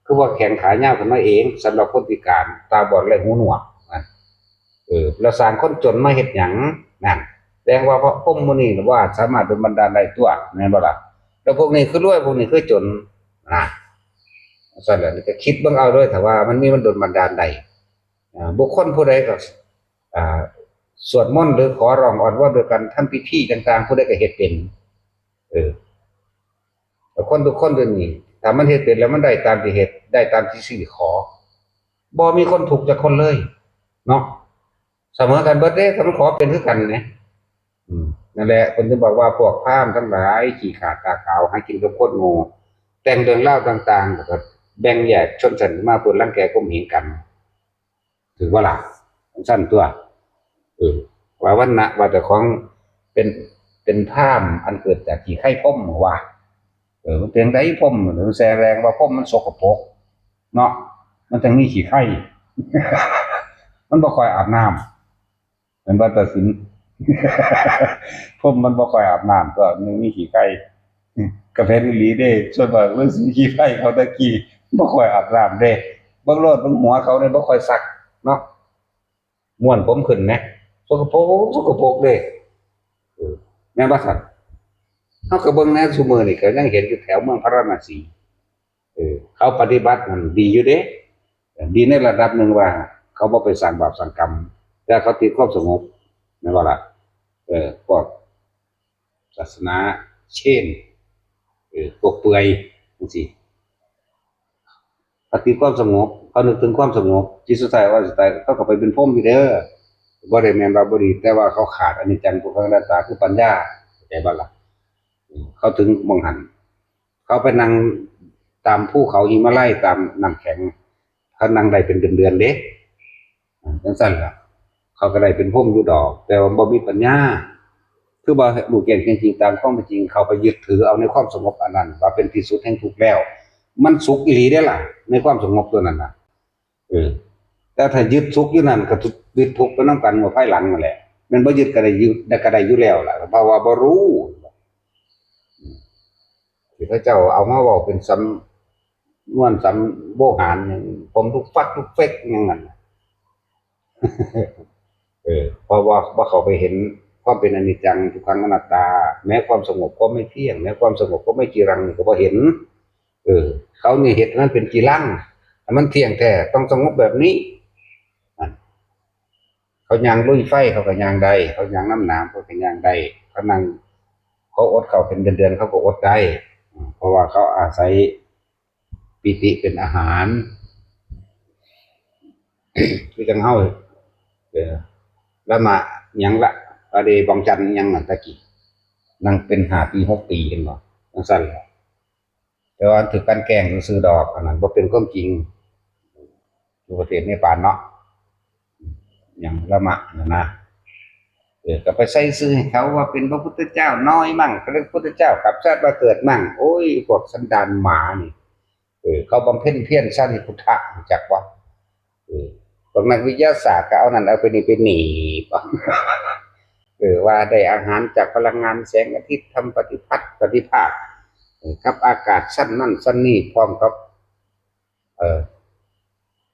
คือว่าแขนขาเหี่ยวขึ้นมาเองสำหรับคนพิการตาบอดและหูหนวกแล้วสร้างคนจนมาเฮ็ดหยังนั่นแสดงว่าพระพรหมมุนีว่าสามารถโดนบันดาลได้ตัวแม่นบ่ล่ะแล้วพวกนี้คือรวยพวกนี้คือจนสั่นแหละก็คิดเบิ่งเอาด้วยแต่ว่ามันโดนบันดาลได้บุคคลผู้ใดก็สวดมนต์หรือขอร้องอ้อนวอนด้วยกันทำพิธีต่างๆผู้ใดก็เฮ็ดเป็นแต่คนทุกคนเดี๋ยวนี้ถ้ามันเฮ็ดเป็นแล้วมันได้ตามที่เฮ็ดได้ตามที่สิขอบ่มีคนถูกจักคนเลยเนาะเสมอกันเบิดเด้ถ้ามันขอเป็นคือกันเนี่ยนั่นแหละคนที่บอกว่าพวกพราหมณ์ทั้งหลายขี้ขาดตาขาวหากินกับคนโง่แต่งเรื่องเล่าต่างๆแล้วก็แบ่งแยกชนชั้นมาเพื่อรังแกข่มเหงกันถือว่าล่ะสั้นตัวว่าวันนะว่าแต่ของเป็นพราหมณ์อันเกิดจากขี้ไข่พ่มว่ามันเป็นไดพ่มหรือแสดงว่าพ่มมันสกปรกเนาะมันจึงมีขี้ไข่ มันบ่ค่อยอาบน้ำเป็นวัฏศิลป์ พ่มมันบ่ค่อยอาบน้ำก็นึงมีขี้ไข่กาแฟอีหลีเด้ส่วนมากเรื่องสีขี้ไข่เขาตะกี้บ่ค่อยอาบน้ำเด้เบิ่งโลดเบิ่งหัวเขาเนี่ยบ่ค่อยซักเนาะม่วนผมขึ้นนะสกปรกเด้แม่นบ่ซั่นเฮาก็เบิ่งแนวซุมื้อนี่ก็ยังเห็นอยู่แถวเมืองพาราณสีเขาปฏิบัติมันดีอยู่เด้ดีในระดับหนึ่งว่าเขาบ่ไปสร้างบาปสร้างกรรมแต่เขาติดความสงบแม่นบ่ล่ะพวกศาสนาเช่นพวกเปื่อยจังซี่ปฏิความสงบเขานึกถึงความสงบจิตสุดท้ายว่าสุดท้ายเขาก็ไปเป็นพรหมอยู่เด้อบ่ได้แม่นว่าบ่ดีแต่ว่าเขาขาดอนิจจังทุกขังอนัตตาคือปัญญาเข้าใจบ่ล่ะเขาถึงมองหันเขาไปนั่งตามภูเขาหิมาลัยตามน้ำแข็งเขานั่งได้เป็นเดือนๆเด้จังซั่นล่ะเขาก็ได้เป็นพรหมอยู่ดอกแต่ว่าบ่มีปัญญาคือบ่รู้แจ้งจริงๆตามความเป็นจริงเขาไปยึดถือเอาในความสงบอันนั้นว่าเป็นที่สุดแห่งทุกข์แล้วมันสุขอีหลีได้ล่ะในความสงบตัวนั้นน่ะแต่ถ้ายึดสุขอยู่นั่นก็ยึดทุกข์ไปนำกันว่าภายหลังนั่นแหละมันบ่ยึดก็ได้อยู่แล้วล่ะเพราะว่าบ่รู้ ที่พระเจ้าเอามาบอกเป็นสำนวนสำโบหารอย่างผมทุกฟัดทุกเฟกอย่างนั้นเพราะว่าเขาไปเห็นความเป็นอนิจจังทุกขังอนัตตาแม้ความสงบก็ไม่เที่ยงแม้ความสงบก็ไม่จีรังนี่ก็พอเห็นเออเขานี่เห็นนั้นเป็นจีรังมันเที่ยงแท้ต้องสงบแบบนี้เขายางลุยไฟเขาก็ยางใดเขายางน้ำหนามเขาก็ยางใดเขานั่งเขาอดเขาเป็นเดือนๆเขาก็อดได้เพราะว่าเขาอาศัยปิติเป็นอาหารคือจังเฮาแล้วมายังละประเดี๋ยวบางจันยังตะกี้นั่งเป็น5 ปี 6 ปีเห็นบ่จังซั่นแหละแต่ว่าถือกันแกล้งซื้อดอกอันนั้นบ่เป็นความจริงอยู่ประเทศเนปาลเนาะอย่างละมะนะก็ไปใส่ซื้อให้เขาว่าเป็นพระพุทธเจ้าน้อยมั่งก็เรียกพุทธเจ้ากับชาติมาเกิดมั่งโอ้ยพวกสันดานหมานี่เขาบำเพ็ญเพียรสร้างพุทธะจากว่าพวกนักวิทยาศาสตร์ก็เอานั่นเอาไปนี่ไปหนีป่ะว่าได้อาหารจากพลังงานแสงอาทิตย์ทำปฏิพัฒน์ปฏิภาคกับอากาศสั้นนั่นสั้นนี่พร้อมกับ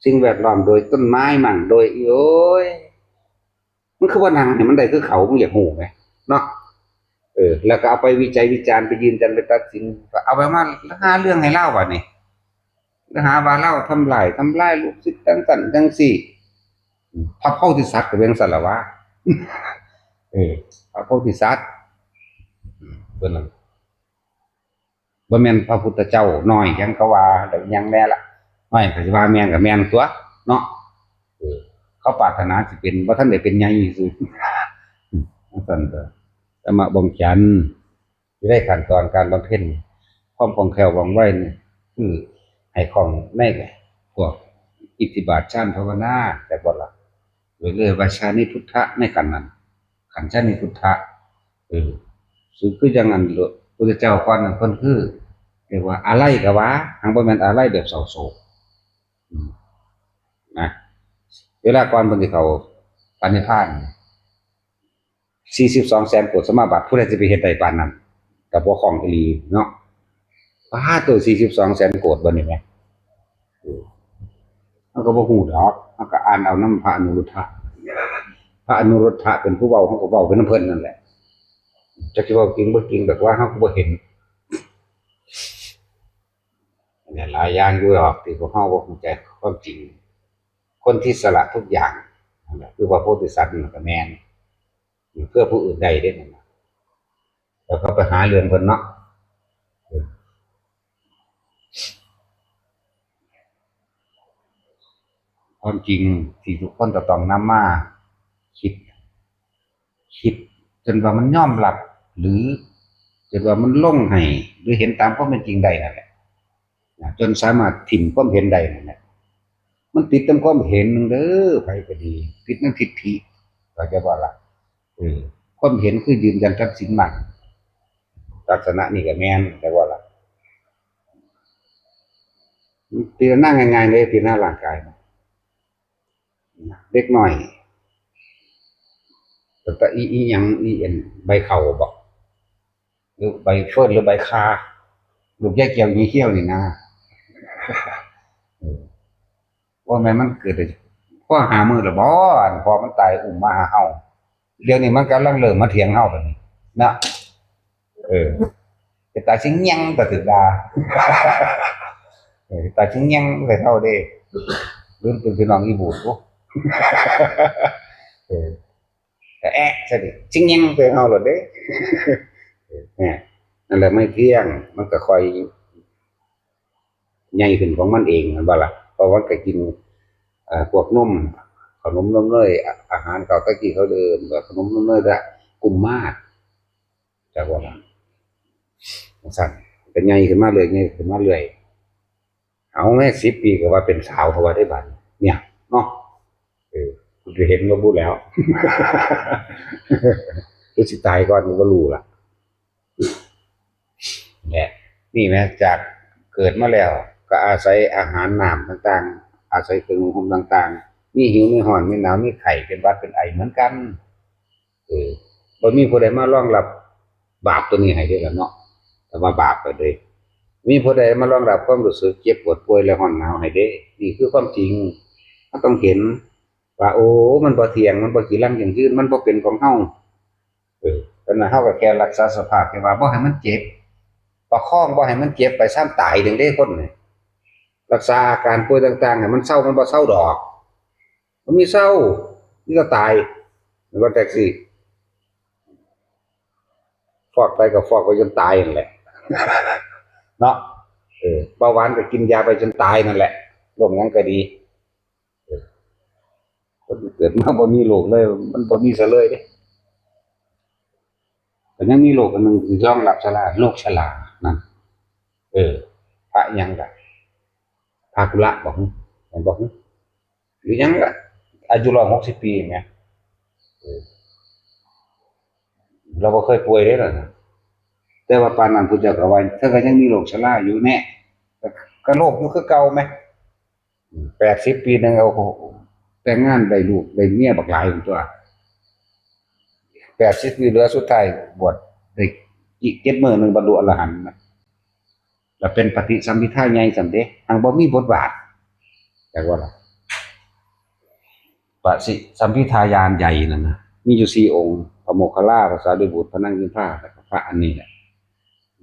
สิ่งแวดล้อมโดยต้นไม้มั่งโดยโอ้ยมันคือว่านังเนี่ยมันได้คือเขามึงอยากหูไหมเนาะแล้วก็เอาไปวิจัยวิจารณ์ไปยืนยันไปตัดสินเอาไปมาหาเรื่องให้เล่าว่ะนี่หาว่าเล่าทำลายลูกศิษย์จังสี่พระโพธิสัตว์กับเวงสัตว์ละวะพระโพธิสัตว์เป็นอะไรบ่แม่นพระพุทธเจ้าน้อยยังก็ว่าเดี๋ยวยังแน่ละน้อยก็สิว่าแม่นกับแม่นตัวเนาะเขาปรารถนาสิเป็นบ่ทันได้เป็นใหญ่ซื่อนั่นเด้อแต่มาบ่งจันสิได้ขั้นตอนการบำเพ็ญความคล่องแคล่วว่องไวนี่คือให้ของในพวกอิทธิบาทฌานภาวนาแต่บ่ล่ะเรื่อยๆว่าชานิพุทธะในขันนั้นขันชานิพุทธะซึ่งคืออย่างนั้นพระเจ้าก่อนนั้นเพิ่นคือเรียกว่าอะไรก็ว่าหังบ่แม่นอะไรแบบเศร้าโศกนะเวลาก่อนเพิ่นสิเข้าปณิพพาน42 แสนโกฏสมาบัติผู้ใดจะไปเฮ็ดได้ปานนั้นก็บ่คล่องอีหลีเนาะตัว42 แสนโกฏบ่นี่แหมมันก็บ่ฮู้ดอกมันก็อ่านเอานำพระอนุรุทธะพระอนุรุทธะเป็นผู้เว้าเฮาก็เว้าเป็นนำเพิ่นนั่นแหละจักสิเว้าจริงบ่จริงแบบว่าเฮาก็บ่เห็นเนี่ยหลายอย่างอยู่ดอกที่พวกเฮาบ่เข้าใจความจริงคนที่สละทุกอย่างนั่นแหละคือว่าโพธิสัตว์นั่นก็แม่นเพื่อผู้อื่นใดได้นั่นน่ะแล้วก็ไปหาเรื่องเพิ่นเนาะความจริงที่ทุกคนจะต้องนำมาคิดจนว่ามันยอมรับหรือจนว่ามันลงให้หรือเห็นตามความเป็นจริงได้นั่นแหละจนสามารถถิ่มความเห็นได้นั่นแหละมันติดตามความเห็นนึงเด้อไปก็ดีติดนั่นทิฏฐิก็จะว่าล่ะความเห็นคือยืนยันทัดสินมั่นลักษณะนี่ก็แม่นแต่ว่าล่ะตีนั่งง่ายๆเลยตีหน้าร่างกายเล็กน้อยแต่อีหยังเอ็นใบเข่าบอกหรือใบเฟิร์นหรือใบคาลูกแยกเกี่ยวยีเขี้ยวนี่นะว่าแม่มันเกิดเพราะหามือหรือบ่พอมันตายอุ้มมาหาเฮาเดี๋ยวนี้มันกำลังเริ่มมาเถียงเฮาแบบนี้นะแต่ตาชิ้งยังแต่ถึกดาตาชิ้งยังใส่เท่าเด้รุ่นเป็นพี่น้องอีบูดปุ๊แต่ใช่ดิชิ้งยังใส่เฮาหรอเด้เนี่ยนั่นแหละไม่เที่ยงมันก็คอยใหญ่ขึ้นของมันเองนะบ่ล่ะเพราะว่าก็กินพวกนมขนมนมเนยอาหารเขาตะกี้เขาเดินแบบขนมนมเนยละกลุ่มมากจากว่าล่ะสั่นเป็นใหญ่ขึ้นมาเลยใหญ่ขึ้นมาเลยเอาแม่10 ปีก็ว่าเป็นสาวเขาว่าได้บัดเนี่ยเนาะคุณจะเห็นว่าพูดแล้วรู้สิตายก่อนก็รู้ล่ะเนี่ยนี่แม้จากเกิดมาแล้วก็อาศัยอาหารน้ำต่างๆอาศัยเครื่องนุ่มต่างๆมีหิวมีห่อนมีหนาวมีไข้เป็นหวัดเป็นไอเหมือนกันบ่มีผู้ใดมารองรับบาปตัวนี้ให้ได้แล้วเนาะแต่ว่าบาปก็เลย มีผู้ใดมารองรับความรู้สึกเจ็บปวดป่วยและร้อนหนาวให้เด้นี่คือความจริงเราต้องเห็นว่าโอ้มันบ่เที่ยงมันบ่กี่ลังอย่างยืนมันบ่เป็นของเฮาแต่นั้นเฮาก็แค่รักษาสภาพแค่ว่าบ่ให้มันเจ็บประคองบ่ให้มันเจ็บไปซ้ำตายจังเด้คนนี่รักษาอาการป่วยต่างๆให้มันเศร้ามันบ่เศร้าดอกมันมีเศร้านี่ก็ตายมันก็แท็กซี่ฟอกไปก็ฟอกไปจนตายนั่นแหละเนาะเบาหวานก็กินยาไปจนตายนั่นแหละโรคหยังก็ดีคนเกิดมาบ่มีโรคเลยมันบ่มีซะเลยเด้แต่ยังมีโรคอันหนึงที่รองรับชราโรคชรานั่นพระยังก็ภาคุระบอกเห็นบอกหรือยังก็อายุ160ปีแหมเราบ่เคยป่วยเด้ล่ะแต่ว่าปานนั้นพุทธเจ้าก็ว่าเธอก็ยังมีโรคชราอยู่แน่ก็โรคอยู่คือเก่าไหม80ปีนึงเอาแต่งงานได้ลูกได้เมียบักหลายพุ่นตัว80ปีเหลือสุดท้ายบวชได้อีก7มื้อนึงบรรลุอรหันต์แล้วเป็นปฏิสัมภิทาใหญ่ซั่นเด้หังบ่มีบทบาทจักว่าล่ะปฏิสัมภิทายานใหญ่นั่นน่ะมีอยู่4องค์พระโมคคัลลาพระสารีบุตรพระนั่งยืนผ้าแล้วก็พระอันนี้แหละ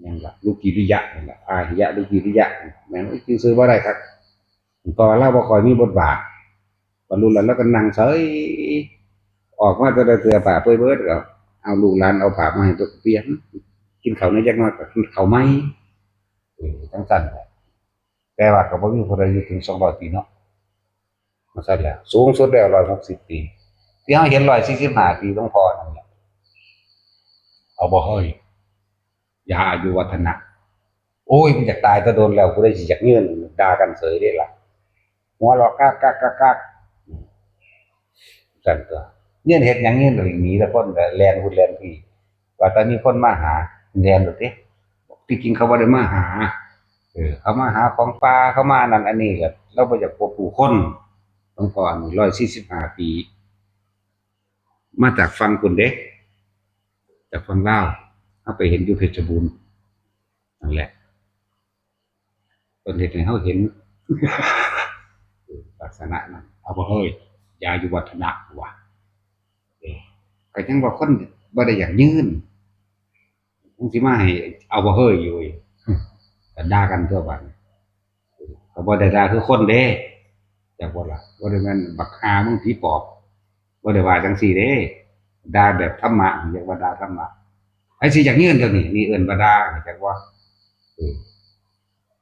ยังล่ะลูกิริยะนั่นแหละอาหิยะลูกิริยะแม่นซื้อบ่ได้ครับเพราะว่าเราบ่ค่อยมีบทบาทบรรลุแล้วก็นั่งเฉยออกมาแต่ละเทื่อป่าเปื้อยเบิดก็เอาลูกหลานเอาผ้ามาให้ตัวเปลี่ยนกินข้าวในจักหน่อยก็กินข้าวใหม่จังซั่นแหละแต่ว่าก็บ่มีผู้ใดอยู่ถึง200ปีเนาะมาซั่นแหละสูงสุดแล้ว160ปีที่เฮาเห็น145ปีหลวงพ่อนั่นแหละเอาบ่เฮ้ยยาอายุวัฒนะโอ้ยมันอยากตายแต่โดนแล้วผู้ใดสิอยากยืนด่ากันเสยเด้ล่ะหัวเราะกักซั่นตัวยืนเฮ็ดหยังยืนเลยหนีแต่คนแล่นหุ่นแล่นพี่ว่าตอนนี้คนมาหาแล่นโลดเด้ที่จริงเขาบ่ได้มาหาเขามาหาของป่าเขามานั่นอันนี้ก็เราบ่อยากพบผู้คนหลวงพ่อนี่145ปีมาจากฝั่งพุ่นเด้จากฝั่งลาวเอาไปเห็นอยู่เพชรบูรณ์นั่นแหละเพิ่นเฮ็ดให้เฮาเห็นลักษณะนั้นเอาบ่เฮ้ยยาอยู่วัฒนะว่ะก็จังว่าคนบ่ได้อยากยืนจังสิมาให้เอาบ่เฮ้ยอยู่ก็ด่ากันทั่วบัดก็บ่ได้ด่าคือคนเด้จักบ่ล่ะบ่ได้แม่นบักห่ามึงผีปอบบ่ได้ว่าจังซี่เด้ด่าแบบธรรมะเรียกว่าด่าธรรมะไอ้สิอยากยืนเดี๋ยวนี้นี่เอิ้นว่าด่าจักว่า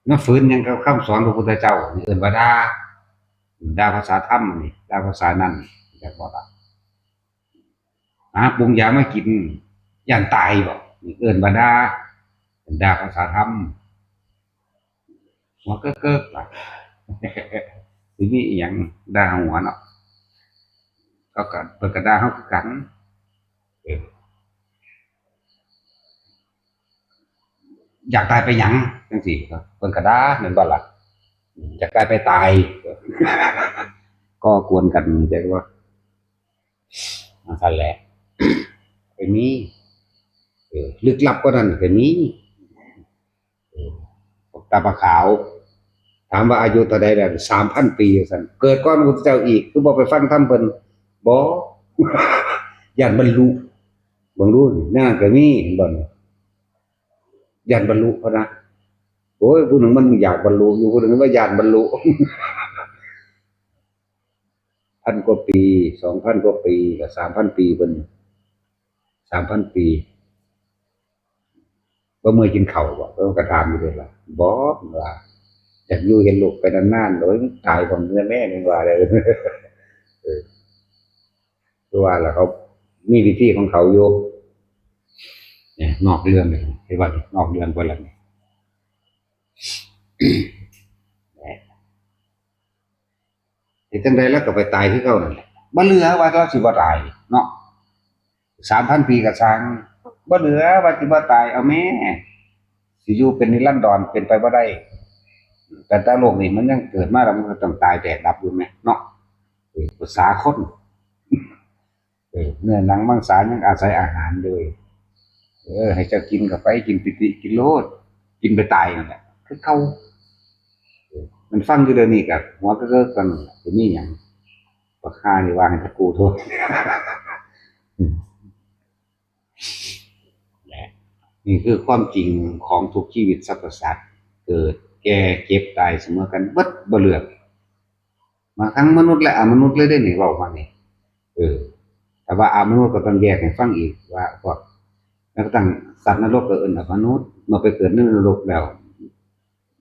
มาฝืนหยังกับคำสอนพระพุทธเจ้านี่เอิ้นว่าด่าภาษาธรรมนี่ด่าภาษานั้นจักบ่ล่ะปรุงยามากินย่านตายบ่นี่เอิ้นว่าด่าภาษาธรรมหัวเก้อๆล่ะสิมีอีหยังด่าหัวเนาะเขาก็เพิ่นก็ด่าเฮาคือกันอยากตายไปหยังจังซี่เพิ่นก็ด่าแม่นบ่ล่ะอยากตายไปตายก็กวนกันจักว่าซั่นแหละก็มีลึกลับกว่านั้นก็มีตาปลาขาวถามว่าอายุเท่าใดแล้ว3,000 ปีว่าซั่นเกิดก่อนพระพุทธเจ้าอีกคือบ่ไปฟังธรรมเพิ่นบ่ย้านบรรลุเบิ่งดูนี่นั่นก็มีเห็นบ่นี่ย้านบรรลุพะนะโอ้ยผู้หนึ่งมันอยากบรรลุอยู่ผู้หนึ่งว่าย้านบรรลุ1,000 กว่าปี2,000 กว่าปีก็3,000 ปีเพิ่น3,000 ปีบ่เมื่อยกินข้าวบ่เพิ่นก็ถามอยู่เดะล่ะบ่ว่าอยากอยู่เห็นโลกไปนานๆโดยตายของเนื้อแม่นี่ว่าเลยเออคือว่าล่ะเขามีวิธีของเขาอยู่เนี่ยนอกเรื่องเลยเห็นว่านอกเรื่องเพิ่นล่ะนี่เฮ็ดจังได๋แล้วก็ไปตายคือเก่านั่นแหละบ่เหลือว่าเราสิบ่ตายเนาะ3,000 ปีก็สร้างบ่เหลือว่าสิบ่ตายเอาแม่สิอยู่เป็นนิรันดรเป็นไปบ่ได้แต่โลกนี้มันยังเกิดมาแล้วมันก็ต้องตายแตกดับอยู่แหมเนาะภาษาคนเนื้อหนังมังสายังอาศัยอาหารเลยให้เจ้ากินก็ไปกินปิติกินโลดกินไปตายนั่นแหละคื คือเก่ามันฟังอยู่เดี๋ยวนี้ก็หัวก็กันสิมีหยังราคานี่ว่าให้ตะกูโทษและนี่คือความจริงของทุกชีวิตสรรพสัตว์เกิดแก่เจ็บตายเสมอกันเบิดบ่เลือกมาทั้งมนุษย์และอมนุษย์เลยได้นี่เว้ามานี่แต่ว่าอมนุษย์ก็ต้องแยกให้ฟังอีกว่าพวกแล้วก็ตั้งสัตว์นรกก็เอิ้นอมนุษย์เมื่อไปเกิดในนรกแล้ว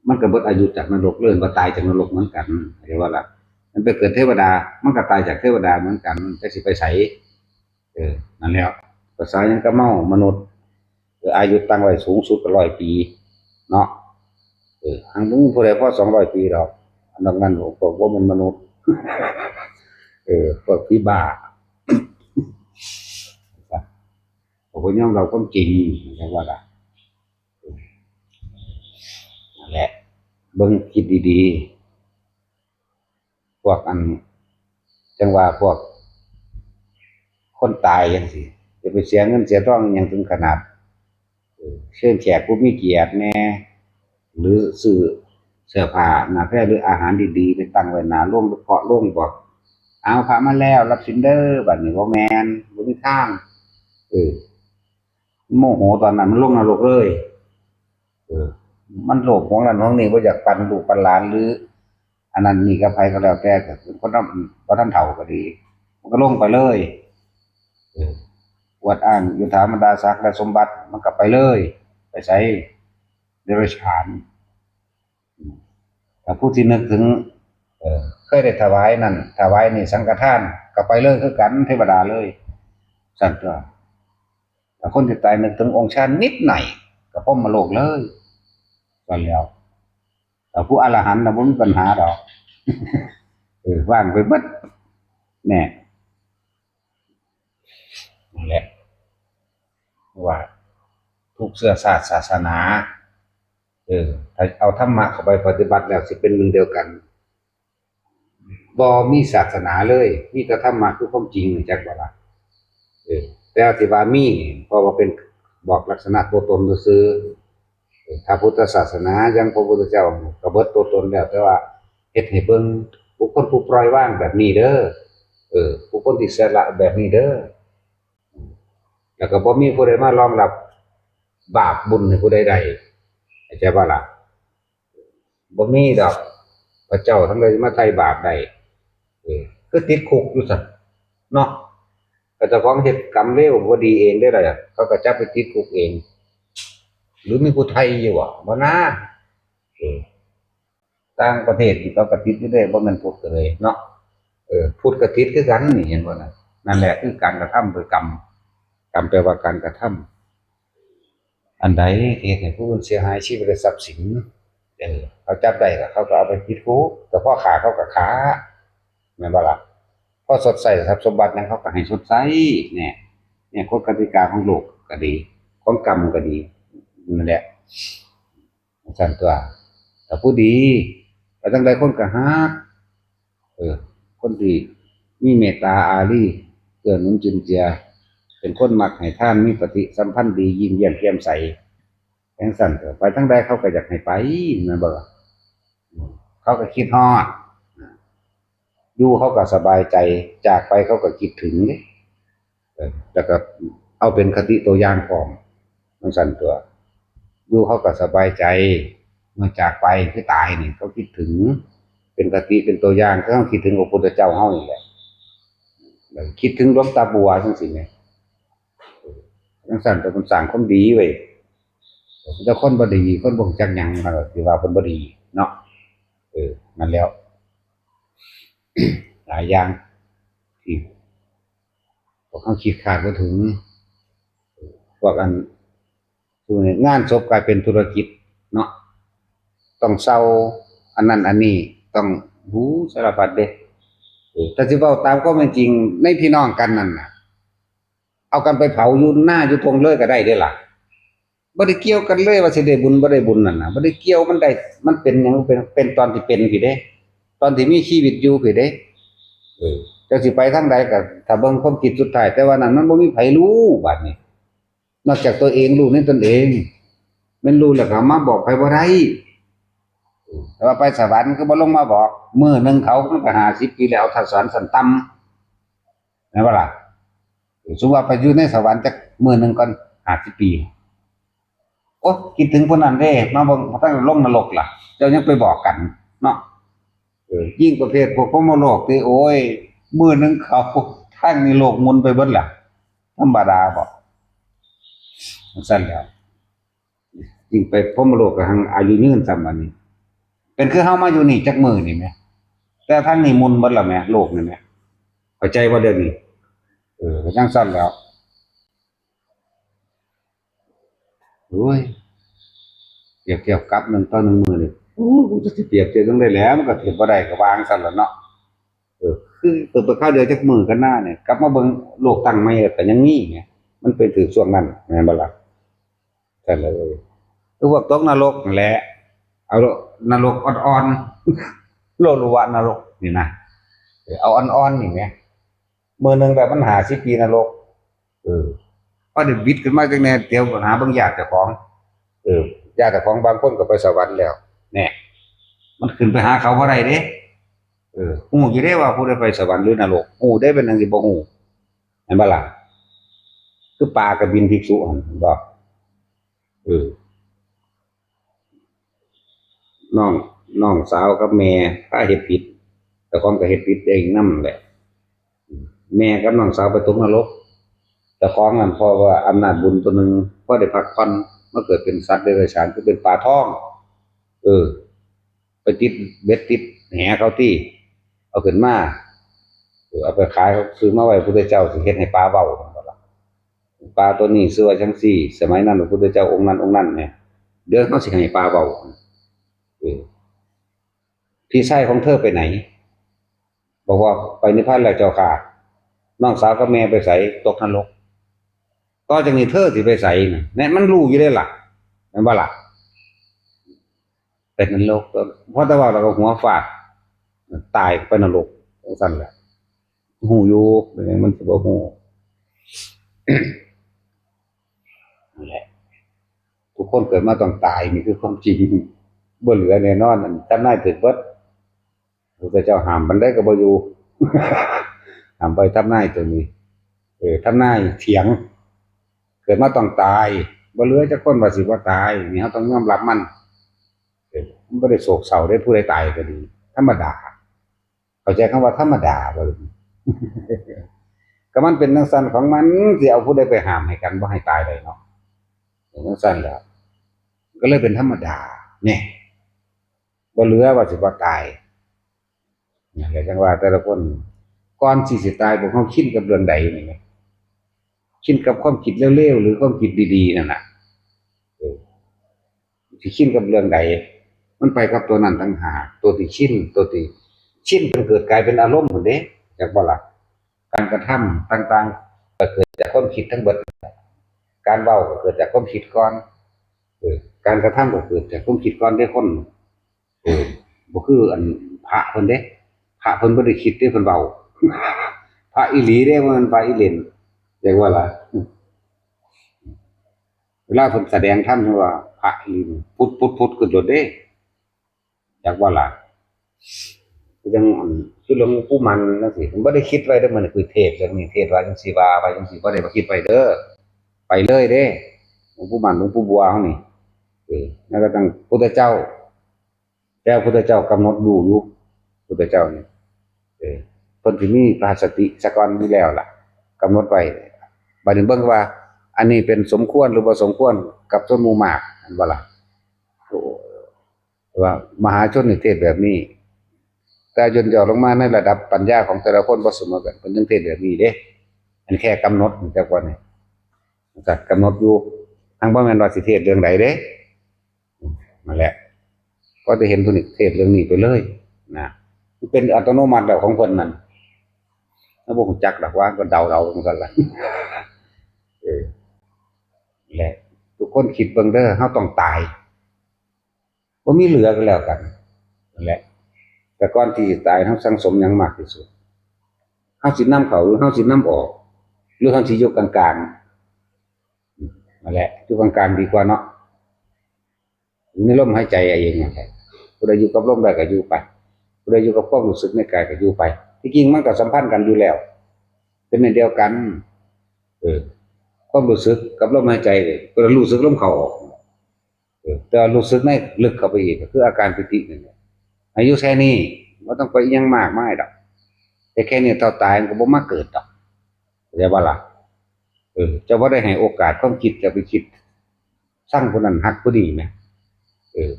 มันก็เบิดอายุจากนรกเลยว่าตายจากนรกเหมือนกันเรียกว่าล่ะมันไปเกิดเทวดามันก็ตายจากเทวดาเหมือนกันจะสิไปไสนั่นแล้วภาษายังก็เมามนุษย์อายุตั้งไว้สูงสุดก็100 ปีเนาะหังบ่มีผู้ใดพอ200 ปีดอกอันนั้นพวกบ่แม่นมนุษย์พวกผีบ้าผมก็ยอมรับความจริงเรียกว่าล่ะนั่นแหละเบิ่งคิดดีๆพวกอันจังว่าพวกคนตายจังซี่จะไปเสียเงินเสียทองหยังถึงขนาดเชิญแขกผู้มีเกียรติแน่หรือซื้อเสื้อผ้าหน้าแพรหรืออาหารดีๆไปตั้งไว้หน้าโรงเคาะโรงบอกเอาพระมาแล้วรับสินเด้อบัดนี้บ่แม่นบ่มีทางโมโหตอนนั้นมันลงนรกเลยมันโลภของนั้นของนี้บ่อยากปันลูกปันหลานหรืออันนั้นนี่กับไผก็แล้วแต่ก็คือคนนั้นบ่ทันเฒ่าก็ดีมันก็ลงไปเลยอวดอ้างยุทธามดาศักดิ์และสมบัติมันก็ไปเลยไปใช้เดรัจฉานถ้าผู้ที่นึกถึงเคยได้ถวายนั่นถวายนี่สังฆทานก็ไปเลยคือกันเทวดาเลยสั่นตัวถ้าคนที่ตายนึกถึงองค์ชาตินิดหน่อยก็พ้นมาโลกเลยก็แล้วแต่ผู้อรหันต์น่ะบ่มีปัญหาดอกว่างไปเบิดแน่นั่นแหละว่าทุกเชื้อชาติศาสนาถ้าเอาธรรมะเข้าไปปฏิบัติแล้วสิเป็นหนึ่งเดียวกันบ่มีศาสนาเลยมีแต่ธรรมะคือความจริงจักบ่ล่ะแต่ที่ว่ามีเพราะว่าเป็นบอกลักษณะตัวตนซื่อถ้าพุทธศาสนายังพระพุทธเจ้าก็เบิดตัวตนแล้วแต่ว่าเฮ็ดให้เบิ่งบุคคลผู้ปล่อยวางแบบนี้เด้อบุคคลที่อิสระแบบนี้เด้อแล้วก็บ่มีผู้ใดมารองรับบาปบุญให้ผู้ใดได้เข้าใจบ่ล่ะบ่มีดอกพระเจ้าทั้งหลายมาไถ่บาปได้คือติดคุกอยู่ซั่นเนาะก็เจ้าของเฮ็ดกรรมเลวบ่ดีเองได้ล่ะเขาก็จับไปติดคุกเองหรือมีผู้ไทยอยู่บ่นะต่างประเทศที่เขาก็ติดอยู่ได้บ่แม่นพุทธเลยเนาะพุทธก็ติดคือกันนี่เห็นบ่น่ะนั่นแหละคือการกระทำโดยกรรมแปลว่าการกระทำอันใดที่เฮ็ดให้ผู้อื่นเสียหายชีวิตและทรัพย์สินเขาจับได้ก็เขาก็เอาไปติดคุกแต่พอฆ่าเขาก็ฆ่าแม่นบ่ล่ะพอสดใสทรัพย์สมบัตินั้นเขาก็ให้สดใสเนี่ยกฎกติกาของโลกก็ดีของกรรมก็ดีนั่นแหละสั่นตัวแต่ผู้ดีแต่จังใดคนก็ฮักคนดีมีเมตตาอารีเกื้อหนุนจุนเจือเป็นคนมักให้ทานมีปฏิสัมพันธ์ดียิ้มแย้มแจ่มใสแห่งสั่นตัวไปทั้งใดเขาก็อยากให้ไปนั่นบ่ล่ะเขาก็คิดฮอดอยู่เขาก็สบายใจจากไปเขาก็คิดถึงเด้แล้วก็เอาเป็นคติตัวอย่างของมันสั่นตัวอยู่เขาก็สบายใจเมื่อจากไปคือตายนี่เขาคิดถึงเป็นคติเป็นตัวอย่างเขาคิดถึงพระพุทธเจ้าเฮานี่แหละคิดถึงหลวงตาบัวจังซี่แหมจังซั่นแต่มันสร้างความดีไว้แต่คนบ่ดีคนบ่รู้จักหยังมันก็สิว่าเพิ่นบ่ดีเนาะนั่นแล้วหลายอย่างที่พวกเขาคิดคาดบ่ถึงพวกอันคืองานศพกลายเป็นธุรกิจเนาะต้องเซาอันนั้นอันนี้ต้องสารพัดเด้แต่สิเว้าตามความเป็นจริงในพี่น้องกันนั่นน่ะเอากันไปเผาอยู่หน้าอยู่ตรงเลยก็ได้เด้ล่ะบ่ได้เกี่ยวกันเลยว่าสิได้บุญบ่ได้บุญนั่นน่ะบ่ได้เกี่ยวมันได้มันเป็นหยังเป็นตอนที่เป็นพี่เด้ตอนที่มีชีวิตอยู่พี่เด้จักสิไปทางใดก็ถ้าเบิ่งความคิดสุดท้ายแต่ว่านั้นมันบ่มีไผรู้บัดนี้นอกจากตัวเองรู้ในตนเองแม่นรู้แล้วก็มาบอกไผบ่ได้ แต่ว่าไปสวรรค์ก็บ่ลงมาบอกมื้อหนึงเขามันก็50ปีแล้วถ้าสวรรค์ชั้นต่ำแม่นบ่ล่ะสมมุติว่าไปอยู่ในสวรรค์จักมื้อหนึงก่อน50ปีโอ้คิดถึงผู้นั้นเด้มาเบิ่งตั้งลงนรกล่ะเจ้ายังไปบอกกันเนาะยิ่งประเภทพวกพรหมโลกที่โอ้ยมื้อหนึงเขาทางนี้โลกหมุนไปเบิดล่ะธรรมดาบ่ซั่นแหล้วยิ่งไปพรหมโลกก็หังอายุยืนซ้ำอันนี้เป็นคือเฮามาอยู่นี่จักมื้อนี่แหมแต่ทางนี้หมุนเบิดแล้วแหมโลกนี่แหมเข้าใจบ่เดี๋ยวนี้ก็จังซั่นแหล้วโอ้ยเปรียบเทียบกับ1 ต่อ 1มื้อนี่โอ้กูจะสิเปรียบเทียบจั่งใดแหล้วมันก็เทียบบ่ได้ก็วาจั่งซั่นล่ะเนาะคือเปิดไปคราวเดียวจักมื้อกันหน้าเนี่ยกลับมาเบิ่งโลกตั้งใหม่ก็ยังมีไงมันเป็นถึงช่วงนั้นแม่นบ่ล่ะซั่นเลยคือพวกตกนรกนั่นแหละเอานรกอ่อนๆโลลุวะนรกนี่นะเอาอ่อนๆนี่แหมมื้อหนึงแบบมัน50ปีนรกพอได้บิดขึ้นมาจังแน่เดี๋ยวหาเบิ่งญาติเจ้าของญาติเจ้าของบางคนก็ไปสวรรค์แล้วแน่มันขึ้นไปหาเขาบ่ได้เด้ฮู้อยู่เด้ว่าผู้ใดไปสวรรค์หรือนรกฮู้ได้เป็นจังสิบ่ฮู้แม่นบ่ล่ะคือปลากับบินภิกษุหั่นบ่เออน้องน้องสาวกับแม่พาเฮ็ดผิดเจ้าของก็เฮ็ดผิดเองนำแหละแม่กับน้องสาวไปตกนรกเจ้าของนั่นเพราะว่าอำนาจบุญตัวหนึงพอได้พักผ่อนมาเกิดเป็นสัตว์เดรัจฉานคือเป็นปลาทองเออไปติดเบ็ดติดแหเขาที่เอาขึ้นมาเอาไปขายเขาซื้อมาไว้พระพุทธเจ้าสิเฮ็ดให้ปลาเว้าซั่นบ่ล่ะปลาตัวนี้ชื่อว่าจังซี่สมัยนั้นพระพุทธเจ้าองค์นั้นเนี่ยเดี๋ยวเขาสิให้ปลาเว้าเออพี่ชายของเธอไปไหนบอกว่าไปนิพพานแล้วเจ้าค่ะน้องสาวกับแม่ไปไสตกนรกต่อจากนี้เธอสิไปไสน่ะแน่มันรู้อยู่ได้ล่ะแม่นบ่ล่ะเป็นนรกเพราะแต่ว่าเราก็หัวฟาดตายไปนรกจังซั่นแหละฮู้อยู่เป็นหยังมันสิบ่ฮู้นั่นแหละทุกคนเกิดมาต้องตายนี่คือความจริงบ่เหลือแน่นอนอันจำนายถึกเบิดพระพุทธเจ้าห้ามปานใดก็บ่อยู่ห้ามไปทำนายตัวนี้ทำนายเถียงเกิดมาต้องตายบ่เหลือจักคนว่าสิบ่ตายนี่เฮาต้องยอมรับมันมันบ่ได้โศกเศร้าได้ผู้ใดตายก็ดีธรรมดาเข้าใจคำว่าธรรมดาบ่ก็มันเป็นจังซั่นของมันสิเอาผู้ใดไปห้ามให้กันบ่ให้ตายได้เนาะจังซั่นแหล้วก็เลยเป็นธรรมดานี่บ่เหลือว่าสิบ่ตายนั่นแหละจังว่าแต่ละคนก่อนสิตายพวกเฮาคิดกับเรื่องใดนี่คิดกับความคิดเลวๆหรือความคิดดีๆนั่นน่ะสิคิดกับเรื่องใดมันไปกับตัวนั้นต่างหากตัวที่ชินมันเกิดกลายเป็นอารมณ์พุ่นเด้จักบ่ล่ะการกระทำต่างๆก็เกิดจากความคิดทั้งเบิดการเว้าก็เกิดจากความคิดก่อนการกระทำก็เกิดจากความคิดก่อนเด้คนบ่คืออันพระเพิ่นเด้พระเพิ่นบ่ได้คิดเด้เพิ่นเว้าพระอีหลีเด้บ่แม่นพระอีเล่นจักว่าล่ะเวลาเพิ่นแสดงธรรมว่าพระอีหลีพุทธขึ้นโดดเด้จักว่าล่ะยังคือหลวงปู่มันจังซี่ผมบ่ได้คิดไว้เด้อมันคือเทศน์เรื่องนี้เทศน์ว่าจังซี่ว่าไปจังซี่บ่ได้มาคิดไว้เด้อไปเลยเด้หลวงปู่มันหลวงปู่บัวเฮานี่แล้วก็ตั้งพุทธเจ้าแล้วพุทธเจ้ากำหนดรู้อยู่พุทธเจ้านี่เพิ่นสิมีพระสติซะก่อนอยู่แล้วล่ะกำหนดไว้บัดนี้เบิ่งว่าอันนี้เป็นสมควรหรือบ่สมควรกับชนหมู่มากอันบ่ล่ะว่ามหาชนนี่เทศน์แบบนี้แต่ย่นย่อลงมาในระดับปัญญาของแต่ละคนบ่เสมอกันเพิ่นจึงเทศน์แบบนี้เด้อันแค่กำหนดแต่ก่อนนี่ก็กำหนดอยู่ทางบ่แม่นว่าสิเทศน์เรื่องใดเด้นั่นแหละก็จะเห็นเพิ่นเทศน์เรื่องนี้ไปเลยนะมันเป็นอัตโนมัติแล้วของเพิ่นนั่นถ้าบ่ฮู้จักดอกว่าก็เดาๆจังซั่นล่ะแหละทุกคนคิดเบิ่งเด้อเฮาต้องตายบ่มีเหลือก็แล้วกันนั่นแหละแต่ก่อนที่จะตายเฮาสังสมหยังมากที่สุดเฮาสินำเข้าหรือเฮาสินำออกหรือเฮาสิอยู่กลางๆนั่นแหละอยู่กลางๆดีกว่าเนาะในลมหายใจเองนั่นแหละ ผู้ใดอยู่กับลมได้ก็อยู่ไปผู้ใดอยู่กับความรู้สึกในกายก็อยู่ไปที่จริงมันก็สัมพันธ์กันอยู่แล้วเป็นอันเดียวกันความรู้สึกกับลมหายใจก็รู้สึกลมเข้าออกแต่รู้สึกในลึกเข้าไปอีกก็คืออาการปิตินั่นแหละอายุแค่นี้บ่ต้องไปอิหยังมากมายดอกแต่แค่นี้เท่าตายมันก็บ่มาเกิดดอกเข้าใจบ่ล่ะจะบ่ได้ให้โอกาสความคิดจะไปคิดสร้างคนนั้นฮักผู้นี้แหม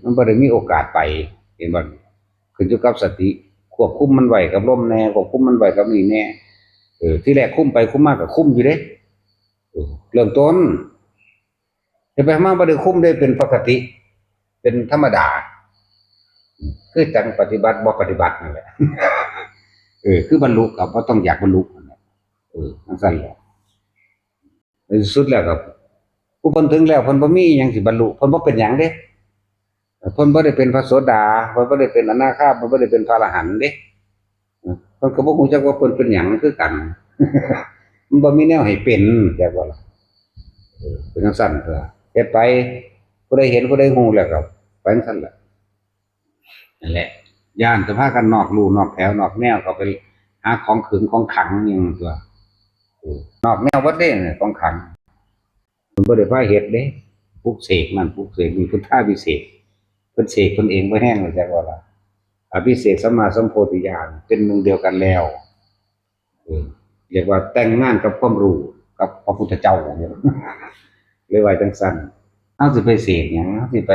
มันบ่ได้มีโอกาสไปเห็นบ่ขึ้นอยู่กับสติควบคุมมันไว้กับลมแน่ควบคุมมันไว้กับนี่แน่ที่แรกคุมไปคุมมาก็คุมอยู่เด้เริ่มต้นจะไปมาบ่ได้คุมได้เป็นปกติเป็นธรรมดาคือจังปฏิบัติบ่ปฏิบัตินั่นแหละคือบรรลุก็บ่ต้องอยากบรรลุนั่นแหละจังซั่นแหละในที่สุดแล้วก็ผู้เพิ่นถึงแล้วเพิ่นบ่มีอิหยังสิบรรลุเพิ่นบ่เป็นหยังเด้เพิ่นบ่ได้เป็นพระโสดาเพิ่นบ่ได้เป็นอนาคาเพิ่นบ่ได้เป็นพระอรหันต์เด้เพิ่นก็บ่ฮู้จักว่าเพิ่นเป็นหยังคือกันมันบ่มีแนวให้เป็นจักว่าล่ะเป็นจังซั่นเด้อเฮ็ดไปผู้ใดเห็นผู้ใดฮู้แล้วก็ไปจังซั่นแหละนั่นแหละย่านจะพากันนอกลู่นอกแถวนอกแนวก็ไปหาของขึงของขังหยังตัวนอกแนววัดเด้ของขังมันบ่ได้พาเฮ็ดเด้ปลุกเสกนั่นปลุกเสกนี่พุทธาภิเษกเพิ่นเสกเพิ่นเองบ่แห้งเลยจักว่าล่ะอภิเษกสัมมาสัมโพธิญาณเป็นหนึ่งเดียวกันแล้วเรียกว่าแต่งงานกับความรู้กับพระพุทธเจ้าเลยว่าจังซั่นเฮาสิไปเสกหยังเฮาสิไป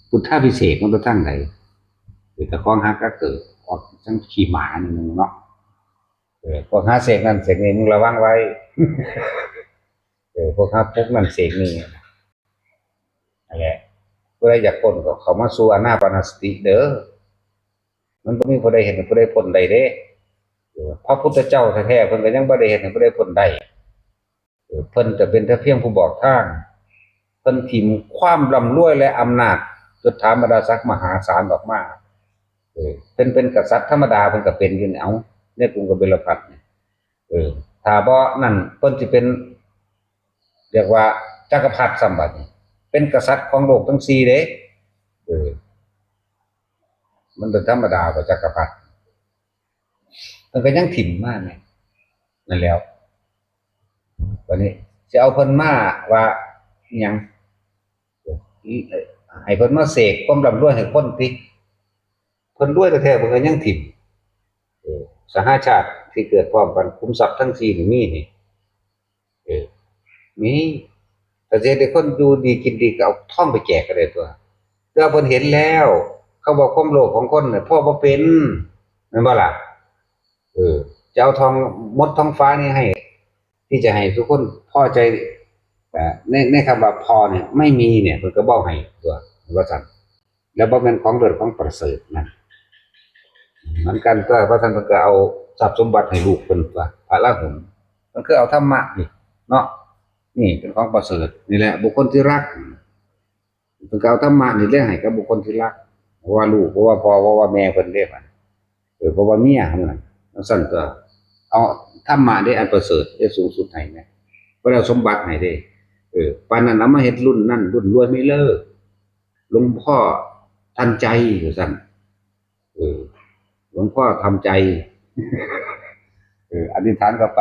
พุทธาภิเษกมันไปทางไหนแต่ของฮักก็เกิดออกจังขี้หมานี่นึงเนาะพวกหาเสกนั่นเสกนี่มึงระวังไว้พวกหาพวกนั่นเสกนี่นั่นแหละผู้ใดอยากพ้นก็เข้ามาสู่อานาปานสติเด้อมันบ่มีผู้ใดเห็นผู้ใดพ้นได้เด้พระพุทธเจ้าแท้ๆเพิ่นก็ยังบ่ได้เห็นผู้ใดพ้นได้เพิ่นจะเป็นแต่เพียงผู้บอกทางเพิ่นถิ่มความร่ำรวยและอำนาจยศถาบรรดาศักดิ์มหาศาลออกมาเป็นกษัตริย์ธรรมดาเพิ่นก็เป็นอยู่เอาในกรุงกบิลพัสดุถ้าบ่นั่นเพิ่นสิเป็นเรียกว่าจักรพรรดิสัมบัติเป็นกษัตริย์ของโลกทั้ง4เด้มันเป็นธรรมดากว่าจักรพรรดิมันก็ยังถิ่มมาแม่นั่นแล้ววันนี้สิเอาเพิ่นมาว่าอิหยังให้เพิ่นมาเสกความร่ำรวยให้คนติเพิ่นรวยแท้ๆเพิ่นก็ยังถิ่มสหชาติที่เกิดพร้อมกันคุ้มทรัพย์ทั้ง4นี่มีนี่มีแต่สิให้คนอยู่ดีกินดีก็เอาทองไปแจกก็ได้ตัวแต่เพิ่นเห็นแล้วเขาบอกความโลภของคนน่ะพอบ่เป็นแม่นบ่ล่ะจะเอาทองมดทองฟ้านี่ให้ที่จะให้ทุกคนพอใจในคำว่าพอเนี่ยไม่มีเนี่ยเพิ่นก็บ่ให้ตัวว่าซั่นแล้วบ่แม่นของเลิศของประเสริฐนั่นมันกันก็ว่าท่านเพิ่นก็เอาทรัพย์สมบัติให้ลูกเพิ่นว่าพระราหุลมันคือเอาธรรมะนี่เนาะนี่เป็นของประเสริฐนี่แหละบุคคลที่รักเพิ่นก็เอาธรรมะนี่แหละให้กับบุคคลที่รักเพราะว่าลูกเพราะว่าพ่อเพราะว่าแม่เพิ่นเด้บัดเพราะว่าเมียเท่านั้นซั่นก็เอาธรรมะได้อันประเสริฐได้สูงสุดให้แม่บ่ได้สมบัติให้เด้ปานนั้นเอามาเฮ็ดรุ่นนั้นรุ่นรวยไม่เลิกหลวงพ่อทันใจว่าซั่นหลวงพ่อทำใจอธิษฐานก็ไป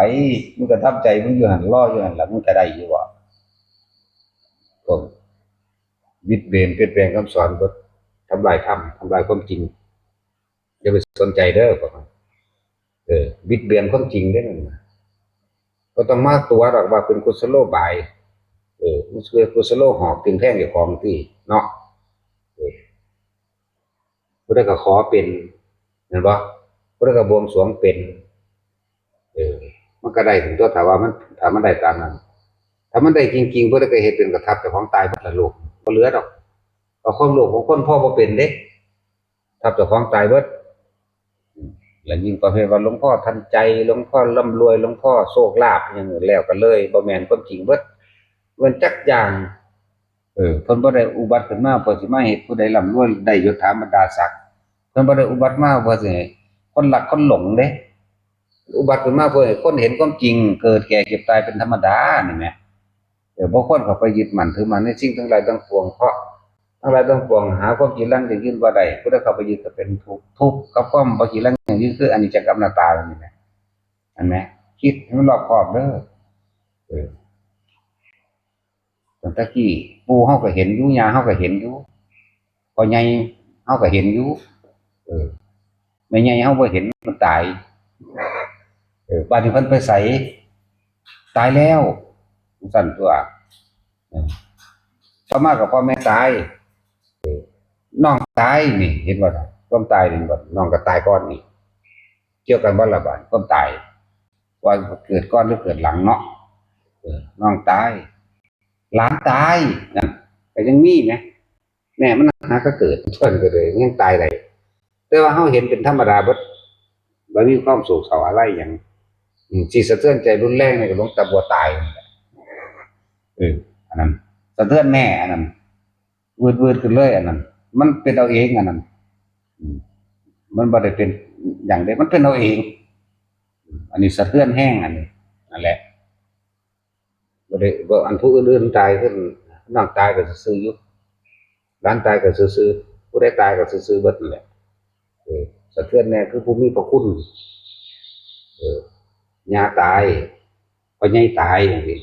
มึงก็ทำใจมึงอยู่หั่นรออยู่หั่นล่ะมึงจะได้อยู่บ่ก็บิดเบนเปลี่ยนแปลงคำสอนก็ทำลายธรรมทำลายความจริงอย่าไปสนใจเด้อพวกนั้นบิดเบือนความจริงเด้อนั่นน่ะก็ต้องมาตัวดอกว่าเป็นกุศโลบายมันคือกุศโลหอกถึงแท่งเจ้าของที่เนาะผู้ใดก็ขอเป็นเห็นบ่ผู้ใดก็บวงสรวงเป็นมันก็ได้ถึงตัวถ้ามันได้ตามนั้นถ้ามันได้จริงๆผู้ใดก็เฮ็ดเป็นกระทับเจ้าของตายหมดละโลกบ่เหลือดอกเอาความโลภของคนพ่อบ่เป็นเด้ทับเจ้าของตายเบิดแล้วยิ่งประเภทว่าหลวงพ่อทันใจหลวงพ่อร่ำรวยหลวงพ่อโชคลาภหยังแล้วกันเลยบ่แม่นความจริงเบิดมันจักอย่างเพิ่นบ่ได้อุบัติขึ้นมาเพื่อสิมาเฮ็ดผู้ใดร่ำรวยได้ยศถาบรรดาศักดิ์เพิ่นบ่ได้อุบัติมาเพื่อสิให้คนรักคนหลงเด้อุบัติขึ้นมาเพื่อให้คนเห็นความจริงเกิดแก่เก็บตายเป็นธรรมดานี่แหมบ่ควรเข้าไปยึดมั่นถือมั่นในสิ่งทั้งหลายทั้งปวงเพราะธ ทั้งหลายทั้งปวงหาความจีรังอย่างยืนบ่ได้ผู้ใดเข้าไปยึดก็เป็นทุกข์กับความบ่จีรังอย่างยืนคืออนิจจกรรมอนัตตานี่แหละอันไหมคิดให้มันรอบคอบเด้อตั้งแต่กี้ปู่เฮาก็เห็นอยู่ย่าเฮาก็เห็นอยู่พ่อใหญ่เฮาก็เห็นอยู่แม่ใหญ่เฮาบ่เห็นมันตายบัดนี้เพิ่นไปไสตายแล้วสั่นตัวต่อมากับพ่อแม่ตายน้องตายนี่เห็นบ่ล่ะความตายนี่บ่น้องก็ตายก่อนนี่เกี่ยวกันบ่ล่ะบาดความตายว่าเกิดก่อนหรือเกิดหลังเนาะน้องตายหลานตายนั่นก็ยังมีนะแม่มันหาก็เกิดเพิ่นก็เลยยังตายได้แต่ว่าเฮาเห็นเป็นธรรมดาเบิดบ่มีความโศกเศร้าอะไรหยังสิสะเทือนใจรุนแรงนี่ก็หลวงตาบัวตายนั่นแหละอันนั้นสะเทือนแม่อันนั้นวืดขึ้นเลยอันนั้นมันเป็นเอาเองอันนั้นมันบ่ได้เป็นอย่างใดมันเป็นเอาเองอันนี้สะเทือนแห้งอันนี้นั่นแหละบ่ได้บ่อันผู้อื่นๆตายขึ้นน้องตายก็ซื่อๆอยู่หลานตายก็ซื่อๆผู้ใดตายก็ซื่อๆเบิดนั่นแหละสะเทือนแน่คือผู้มีพระคุณย่าตายพ่อใหญ่ตายอย่างนี้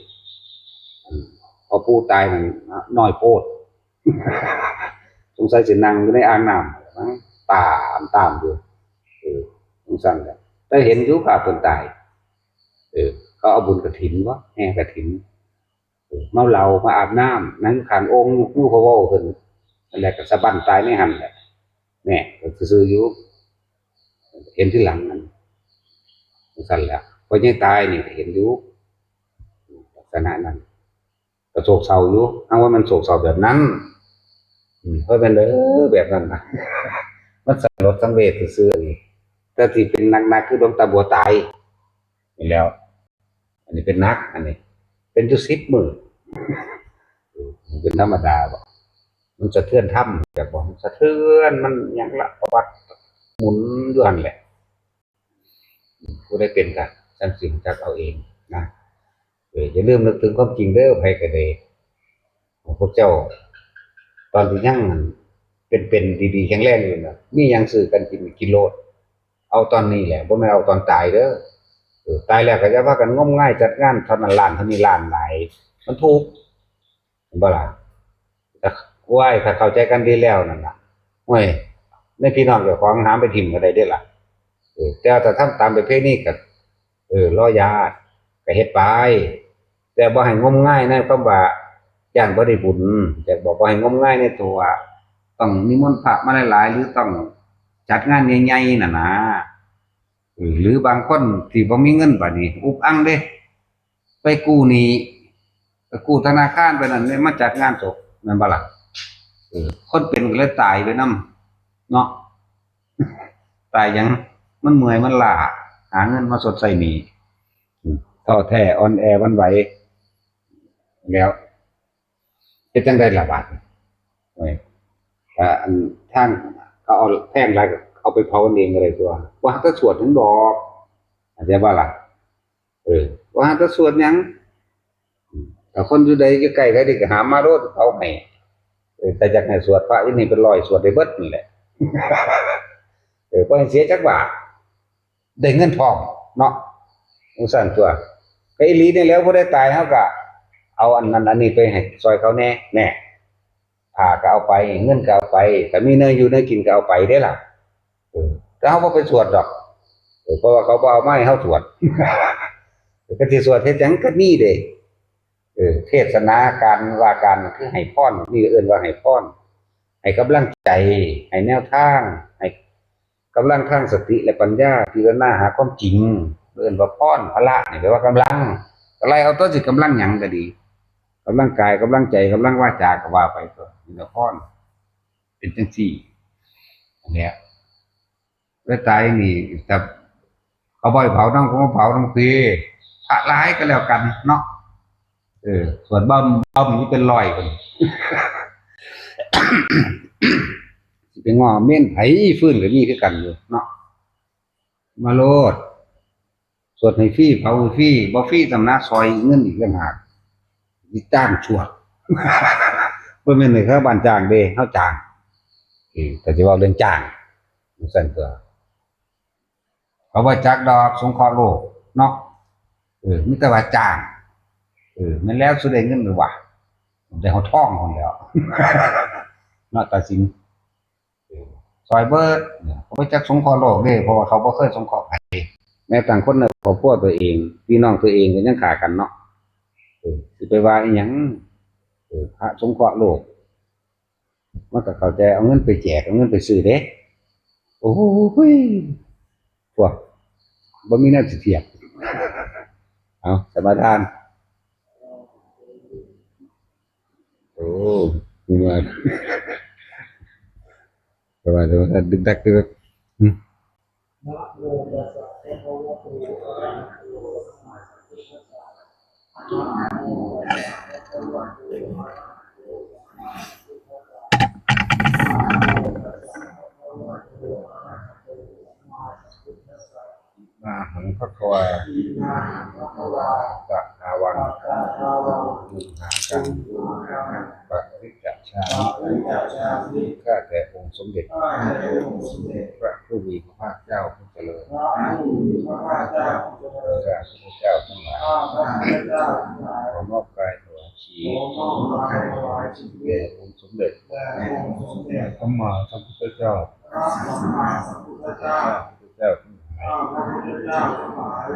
พอปู่ตายมันน้อยโพดสงสัยสินั่งอยู่ในอ่างน้ำมั้งตามอยู่สงสัยกันแต่เห็นอยู่ภาพเพิ่นตายเขาเอาบุญกฐินวะแห่กฐินเมาเหล้ามาอาบน้ำนั่งขันองค์มู่พะเว้าเพิ่นนั่นแหละก็สะบั้นตายในหั่นแหละแน่ก็ซื่อๆอยู่เห็นที่หลังนั้นสงสัยแล้วพอยังตายนี่เห็นอยู่ลักษณะนั้นก็โศกเศร้าอยู่อ้างว่ามันโศกเศร้าแบบนั้นเพราะเป็นแบบนั้นนะมันสลดสังเวชซื่อๆนี่แต่ที่เป็นนักคือดวงตาบัวตายนี่แล้วอันนี้เป็นนักอันนี้เป็นจุด10 มื้อเป็นธรรมดาบ่มันสะเทือนถ้ำแบบบ่สะเทือนมันหยังละประวัติหมุนอยู่หั่นแหละผู้ได้เป็นกันจังสิงจักเอาเองนะอย่าลืมนึกถึงความจริงเด้อไผก็ได้ของพวกเจ้าตอนที่ยังเป็นดีๆแข็งแรงอยู่น่ะมีหยังซื้อกันกินโลดเอาตอนนี้แหละบ่แม่นเอาตอนตายเด้อตายแล้วก็อย่าว่ากันงมงายจัดงานเท่านั้นล้านเท่านี้ล้านหลายมันทุกข์เห็นบ่ล่ะถ้าถ้าเข้าใจกันดีแล้วนั่นน่ะโอ้ยในพี่น้องเจ้าของหามไปทิ่มก็ได้เด้อล่ะแต่ถ้าทำตามประเพณีก็รอญาติก็เฮ็ดไปแต่บ่ให้งมงายในคำว่าย่านบ่ได้บุญแต่บอกว่าให้งมงายในตัวต้องนิมนต์พระมาหลายๆหรือต้องจัดงานใหญ่ๆน่ะนะหรือบางคนที่บ่มีเงินบัดนี้อุบอั่งเด้ไปกู้หนี้ไปกู้ธนาคารไปนั่นมาจัดงานศพแม่นบ่ล่ะคนเป็นก็เลยตายไปนำเนาะตายหยังมันเมื่อยมันล้าหาเงินมาสดใส่หนี้ท้อแท้อ่อนแอหวั่นไหวแล้วเฮ็ดจังได๋ล่ะบาดอันทางเขาเอาแท่งหลายก็เอาไปเผากันเองก็ได้ตัวว่าถ้าสวดถึงดอกเข้าใจบ่ล่ะว่าถ้าสวดหยังถ้าคนอยู่ใดอยู่ใกล้ๆก็หามาโลดเอาให้แต่อยากให้สวดพระอยู่นี่เป็น100สวดได้เบิดนี่แหละบ่ให้เสียจักบาทได้เงินพร้อมเนาะจังซั่นตัวก็อีหลีนี่แล้วบ่ได้ตายเฮาก็เอาอันนั้นอันนี้ไปให้ซอยเขาแน่ผ้าก็เอาไปเงินก็เอาไปถ้ามีเนื้ออยู่เนื้อกินก็เอาไปเด้ล่ะแต่เฮาบ่ไปสวดดอกเพราะว่าเขาบ่เอามาให้เฮาสวดก็สิสวดเฮ็ดหยังก็นี่เด้เทศนาการว่าการคือให้พรนี่เอิ้นว่าให้พรให้กำลังใจให้แนวทางให้กำลังทางสติและปัญญาพิจารณาหาความจริงเอิ้นว่าพรพละนี่แปลว่ากำลังอะไรเอาตัวสิกำลังหยังก็ดีกำลังกายกำลังใจกำลังวาจาก็ว่าไปตัวนี่ละพรเป็นจังซี่อันเนี้ยแล้วตายนี่แต่เขาบ่ให้เผาน้ำก็มาเผาน้ำฟรีพระร้ายก็แล้วกันเนาะส่วนบ่มนี่เป็น100คนสิไปง้อเม่นไผฟื้นก็มีคือกันอยู่เนาะมาโลดสวดให้ฟรีเผาฟรีบ่ฟรีตำนาซอยเงินอีกต่างหากสิจ้างชั่ว บ่แม่นให้เขาบ้านจ้างเด้เฮาจ้างแต่สิเว้าเรื่องจ้างจังซั่นตัวเขาบ่จักดอกสงเคราะห์โลกเนาะมีแต่ว่าจ้างแม่นแล้วสิได้เงินหรือวะได้เฮาท้องพุ่นแหล้ว เนาะตาสินซอยเบิดเขาบ่จักสงเคราะห์โลกเด้เพราะว่าเขาบ่เคยสงเคราะห์ไผแม้แต่คนในครอบครัวตัวเองพี่น้องตัวเองก็ยังฆ่ากันเนาะสิไปว่าอีหยังพระสงเคราะห์โลกมันก็เข้าใจเอาเงินไปแจกเอาเงินไปซื้อเด้โอ้โหพวกบ่มีแนวสิเทียบเอาสมาทานโอ้มีมาสมาทานดึกดักดึกมาหังพระควาตะอาวังมุหากังปะริจชามิข้าแต่องค์สมเด็จพระผู้มีพระภาคเจ้าผู้เจริญข้าพระเจ้าทั้งหลายขอมอบกายถวายชีแด่องค์สมเด็จพระสัมมาสัมพุทธเจ้าพระเจ้าทั้งหลาย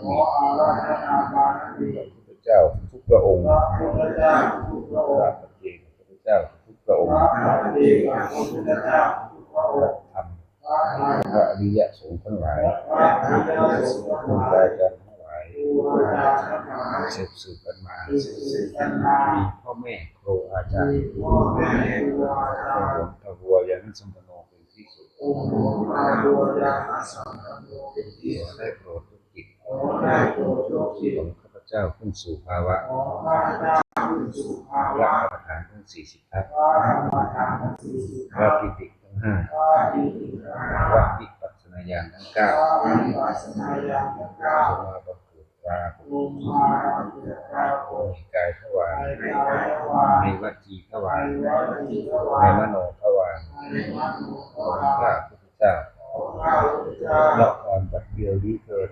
ขออาราธนาบารมีพระพุทธเจ้าทุกพระองค์พระปัจเจกพระพุทธเจ้าทุกพระองค์พระธรรมพระอริยสงฆ์ทั้งหลายครูบาอาจารย์ทั้งหลายสืบกันมามีพ่อแม่ครูอาจารย์พระหลวงตาบัวยานัสัมปันโนเป็นที่สุดได้โปรดทุกจิตของข้าพเจ้าขึ้นสู่ภาวะละประธานทั้ง40ทัศพระปิติทั้ง5พระวิปัสสนาญาณทั้ง9สมาบังเกิดตราในกายทวารในวจีทวารในมโนทวารของข้าพุทธเจ้าละครบัดเดียวนี้เถิด